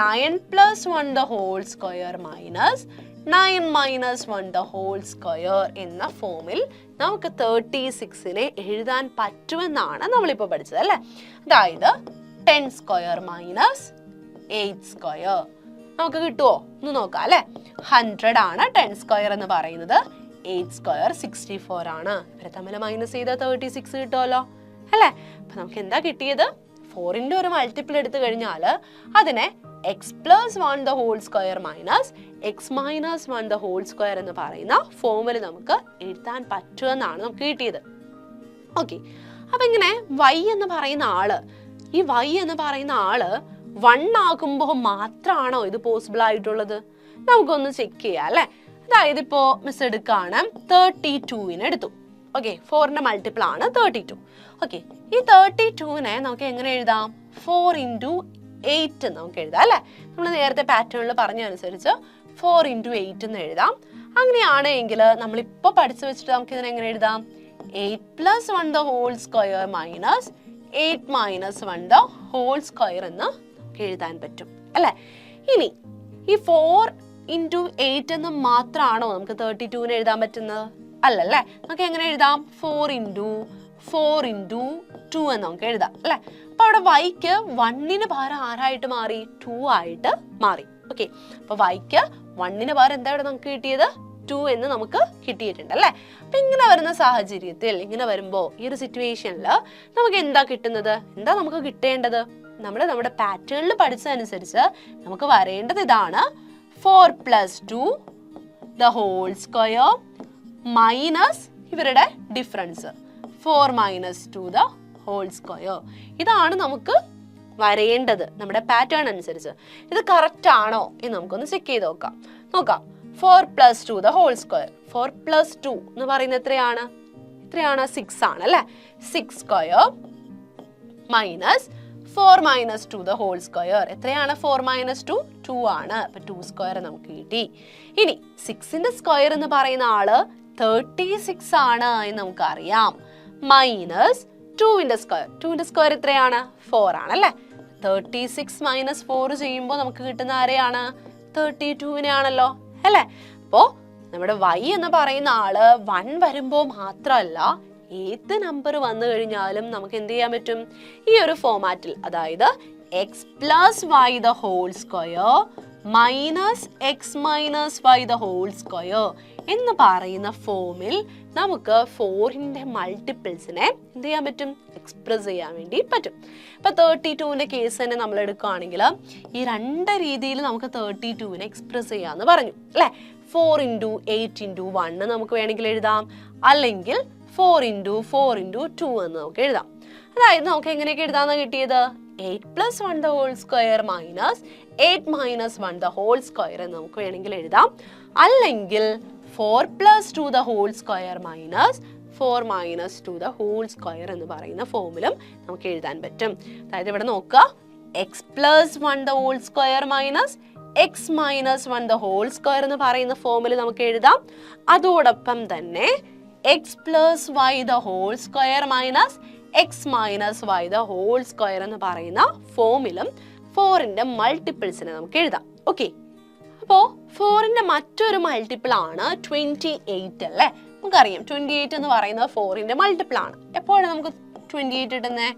9 plus 1 the whole square minus 9 minus 1 the whole square എന്ന ഫോമിൽ നമുക്ക് 36നെ എഴുതാൻ പറ്റുമെന്നാണ് നമ്മളിപ്പോൾ പഠിച്ചത് അല്ലേ. അതായത് 10 square minus 8 square നമുക്ക് കിട്ടുമോ ഒന്ന് നോക്കാം അല്ലേ. 100 ആണ് 10 square എന്ന് പറയുന്നത്. 8 square 64 ആണ്. ഇവരെ തമ്മിൽ മൈനസ് ചെയ്ത 36 കിട്ടുമല്ലോ അല്ലേ. അപ്പൊ നമുക്ക് എന്താ കിട്ടിയത്? 4ന്റെ ഒരു മൾട്ടിപ്പിൾ എടുത്തു കഴിഞ്ഞാൽ അതിനെ x plus 1 the whole square minus x minus 1 the whole square എന്ന് പറയുന്ന ഫോമിൽ നമുക്ക് എഴുതാൻ പറ്റുമെന്നാണ് നമുക്ക് കിട്ടിയത്. ഓക്കെ, അപ്പൊ ഇങ്ങനെ y എന്ന് പറയുന്ന ആള്, ഈ y എന്ന് പറയുന്ന ആള് 1 ആകുമ്പോൾ മാത്രമാണോ ഇത് പോസിബിൾ ആയിട്ടുള്ളത്? നമുക്കൊന്ന് ചെക്ക് ചെയ്യാം അല്ലേ. അതായത് ഇപ്പോൾ മിസ് എടുക്കുകയാണ് 32നെ എടുത്തു. ഓക്കെ, 4ന്റെ മൾട്ടിപ്പിൾ ആണ് 32. ഓക്കെ, ഈ 32നെ നമുക്ക് എങ്ങനെ എഴുതാം? 4 into 8 നമുക്ക് എഴുതാം അല്ലേ. നമ്മൾ നേരത്തെ പാറ്റേണിൽ പറഞ്ഞ അനുസരിച്ച് 4 into 8 എന്ന് എഴുതാം. അങ്ങനെയാണെങ്കിൽ നമ്മളിപ്പോൾ പഠിച്ചു വെച്ചിട്ട് നമുക്ക് ഇതിനെ എങ്ങനെ എഴുതാം? 8 plus 1 the whole square minus 8 minus 1 the whole square എന്ന് നമുക്ക് എഴുതാൻ പറ്റും അല്ലേ. ഇനി ഈ 4 into 8 എന്ന് മാത്രമാണോ നമുക്ക് 32നെ എഴുതാൻ പറ്റുന്നത്? അല്ലല്ലേ. നമുക്ക് എങ്ങനെ എഴുതാം? 4 into 2 എന്ന് നമുക്ക് എഴുതാം അല്ലേ. അപ്പൊ അവിടെ വൈക്ക് 1ന് പകരം ആരായിട്ട് മാറി? 2 ആയിട്ട് മാറി. ഓക്കെ, അപ്പൊ വൈക്ക് 1ന് പകരം എന്താ ഇവിടെ നമുക്ക് കിട്ടിയത്? 2 എന്ന് നമുക്ക് കിട്ടിയിട്ടുണ്ട് അല്ലേ. അപ്പൊ ഇങ്ങനെ വരുന്ന സാഹചര്യത്തിൽ, ഇങ്ങനെ വരുമ്പോൾ ഈ ഒരു സിറ്റുവേഷനിൽ നമുക്ക് എന്താ കിട്ടുന്നത്? എന്താ നമുക്ക് കിട്ടേണ്ടത്? നമ്മുടെ പാറ്റേണിൽ പഠിച്ചതനുസരിച്ച് നമുക്ക് വരേണ്ടത് ഇതാണ്: 4 plus 2 the whole square minus ഇവരുടെ difference 4 minus 2 the whole square. ഇതാണ് നമുക്ക് വരേണ്ടത് നമ്മുടെ പാറ്റേൺ അനുസരിച്ച്. ഇത് കറക്റ്റ് ആണോ എന്ന് നമുക്കൊന്ന് ചെക്ക് ചെയ്ത് നോക്കാം. 4 plus 2 the whole square. 4 plus 2 എന്ന് പറയുന്നത് എത്രയാണ്? 6 ആണ് അല്ലേ. 6 square minus 4 minus 2 the whole square. എത്രയാണ് 4 minus 2? 2 ആണ്. അപ്പൊ 2 square നമുക്ക് കിട്ടി. ഇനി 6ന്റെ സ്ക്വയർ എന്ന് പറയുന്ന ആള് 36 ആണ് എന്ന് നമുക്കറിയാം. മൈനസ് 2ന്റെ സ്ക്വയർ. 2ന്റെ സ്ക്വയർ എത്രയാണ്? 4 ആണ് അല്ലേ. 36 മൈനസ് 4 ചെയ്യുമ്പോൾ നമുക്ക് കിട്ടുന്ന ആരെയാണ്? 32നെ ആണല്ലോ അല്ലേ. അപ്പോ നമ്മുടെ y എന്ന് പറയുന്ന ആള് 1 വരുമ്പോൾ മാത്രമല്ല, ഏത് നമ്പർ വന്നു കഴിഞ്ഞാലും നമുക്ക് എന്ത് ചെയ്യാൻ പറ്റും? ഈ ഒരു ഫോമാറ്റിൽ, അതായത് x plus Y the whole square minus X minus Y the whole square എന്ന് പറയുന്ന ഫോമിൽ നമുക്ക് 4ന്റെ മൾട്ടിപ്പിൾസിനെ എന്ത് ചെയ്യാൻ പറ്റും? എക്സ്പ്രസ് ചെയ്യാൻ വേണ്ടി പറ്റും. ഇപ്പൊ 32ന്റെ കേസ് തന്നെ നമ്മൾ എടുക്കുകയാണെങ്കിൽ ഈ 2 രീതിയിൽ നമുക്ക് 32നെ എക്സ്പ്രസ് ചെയ്യാന്ന് പറഞ്ഞു അല്ലെ. 4 into 8 into 1 നമുക്ക് വേണമെങ്കിൽ എഴുതാം, അല്ലെങ്കിൽ 4 into 4 into 2 എന്ന് നമുക്ക് എഴുതാം. അതായത് നമുക്ക് എങ്ങനെയൊക്കെ എഴുതാന്ന് കിട്ടിയത്? 8 plus 1 the whole square minus 8 minus 1 the whole square എന്ന് നമുക്ക് വേണമെങ്കിൽ എഴുതാം, അല്ലെങ്കിൽ 4 plus 2 the whole square minus 4 minus 2 the whole square എന്ന് പറയുന്ന ഫോമിലും നമുക്ക് എഴുതാൻ പറ്റും. അതായത് ഇവിടെ നോക്കുക, x plus 1 the whole square minus x minus 1 the whole square എന്ന് പറയുന്ന ഫോമിൽ നമുക്ക് എഴുതാം. അതോടൊപ്പം തന്നെ x plus y the whole square minus x minus y the whole square എന്ന് പറയുന്ന ഫോമിലും 4ന്റെ മൾട്ടിപ്പിൾസിനെ നമുക്ക് എഴുതാം. ഓക്കെ, അപ്പോൾ 4ന്റെ മറ്റൊരു മൾട്ടിപ്പിൾ ആണ് 28 അല്ലേ. നമുക്കറിയാം 28 എന്ന് പറയുന്നത് 4ന്റെ മൾട്ടിപ്പിൾ ആണ്. എപ്പോഴാണ് നമുക്ക് 28 കിട്ടുന്നത്?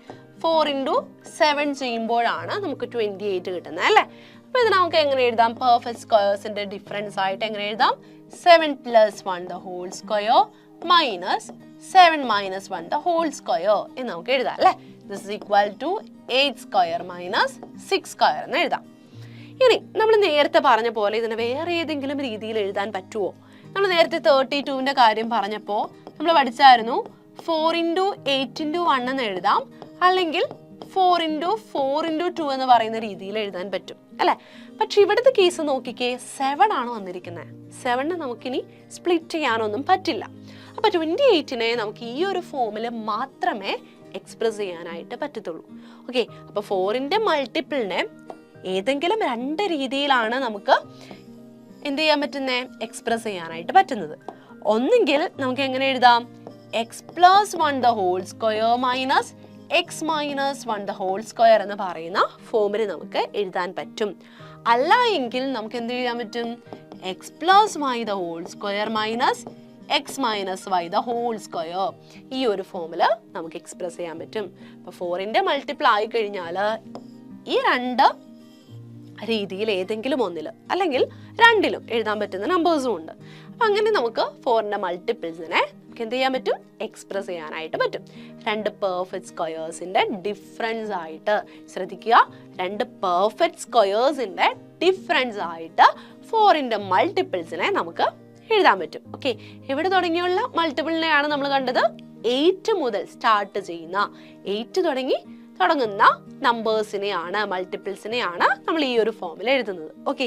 4 into 7 ചെയ്യുമ്പോഴാണ് നമുക്ക് 28 കിട്ടുന്നത് അല്ലേ. അപ്പോൾ ഇത് നമുക്ക് എങ്ങനെ എഴുതാം? പെർഫെക്റ്റ് സ്ക്വയേഴ്സിന്റെ ഡിഫറൻസ് ആയിട്ട് എങ്ങനെ എഴുതാം? 7 plus 1 the whole square minus 7 minus 1 the whole square എന്ന് നമുക്ക് എഴുതാം അല്ലേ. This is equal to 8 square minus 6 square എന്ന് എഴുതാം. ഇനി നമ്മൾ നേരത്തെ പറഞ്ഞ പോലെ ഇതിനെ വേറെ ഏതെങ്കിലും രീതിയിൽ എഴുതാൻ പറ്റുമോ? നമ്മൾ നേരത്തെ 32ന്റെ കാര്യം പറഞ്ഞപ്പോൾ നമ്മൾ പഠിച്ചായിരുന്നു 4x8x1 എന്ന് എഴുതാം, അല്ലെങ്കിൽ 4x4x2 എന്ന് പറയുന്ന രീതിയിൽ എഴുതാൻ പറ്റും അല്ലെ. പക്ഷെ ഇവിടുത്തെ കേസ് നോക്കിക്കേ, 7 ആണ് വന്നിരിക്കുന്നത്. 7 നമുക്കിനി സ്പ്ലിറ്റ് ചെയ്യാനൊന്നും പറ്റില്ല. അപ്പൊ 28നെ നമുക്ക് ഈ ഒരു ഫോമിൽ മാത്രമേ എക്സ്പ്രസ് ചെയ്യാനായിട്ട് പറ്റത്തുള്ളൂ. ഓക്കെ, അപ്പൊ 4ന്റെ മൾട്ടിപ്പിളിനെ ഏതെങ്കിലും 2 രീതിയിലാണ് നമുക്ക് എന്ത് ചെയ്യാൻ പറ്റുന്നേ, എക്സ്പ്രസ് ചെയ്യാനായിട്ട് പറ്റുന്നത്. ഒന്നെങ്കിൽ നമുക്ക് എങ്ങനെ എഴുതാം, x+1² മൈനസ് x-1² എന്ന് പറയുന്ന ഫോമിൽ നമുക്ക് എഴുതാൻ പറ്റും. അല്ല എങ്കിൽ നമുക്ക് എന്ത് ചെയ്യാൻ പറ്റും, x+y² മൈനസ് x-y² ഈ ഒരു ഫോമിൽ നമുക്ക് എക്സ്പ്രസ് ചെയ്യാൻ പറ്റും. അപ്പോൾ 4ന്റെ മൾട്ടിപ്പിൾ ആയി കഴിഞ്ഞാൽ ഈ 2 രീതിയിൽ ഏതെങ്കിലും ഒന്നിൽ അല്ലെങ്കിൽ 2ലും എഴുതാൻ പറ്റുന്ന നമ്പേഴ്സും ഉണ്ട്. അപ്പം അങ്ങനെ നമുക്ക് 4ന്റെ മൾട്ടിപ്പിൾസിനെ നമുക്ക് എന്ത് ചെയ്യാൻ പറ്റും, എക്സ്പ്രസ് ചെയ്യാനായിട്ട് പറ്റും. 2 പെർഫെക്റ്റ് സ്ക്വയേഴ്സിന്റെ ഡിഫറൻസ് ആയിട്ട് ശ്രദ്ധിക്കുക, 2 പെർഫെക്റ്റ് സ്ക്വയേഴ്സിന്റെ ഡിഫറൻസ് ആയിട്ട് 4ന്റെ മൾട്ടിപ്പിൾസിനെ നമുക്ക് എഴുതാൻ പറ്റും. ഓക്കെ, എവിടെ തുടങ്ങിയുള്ള മൾട്ടിപ്പിളിനെയാണ് നമ്മൾ കണ്ടത്, 8 മുതൽ സ്റ്റാർട്ട് ചെയ്യുന്ന 8 തുടങ്ങുന്ന നമ്പേഴ്സിനെയാണ്, മൾട്ടിപ്പിൾസിനെയാണ് നമ്മൾ ഈ ഒരു ഫോമിൽ എഴുതുന്നത്. ഓക്കെ.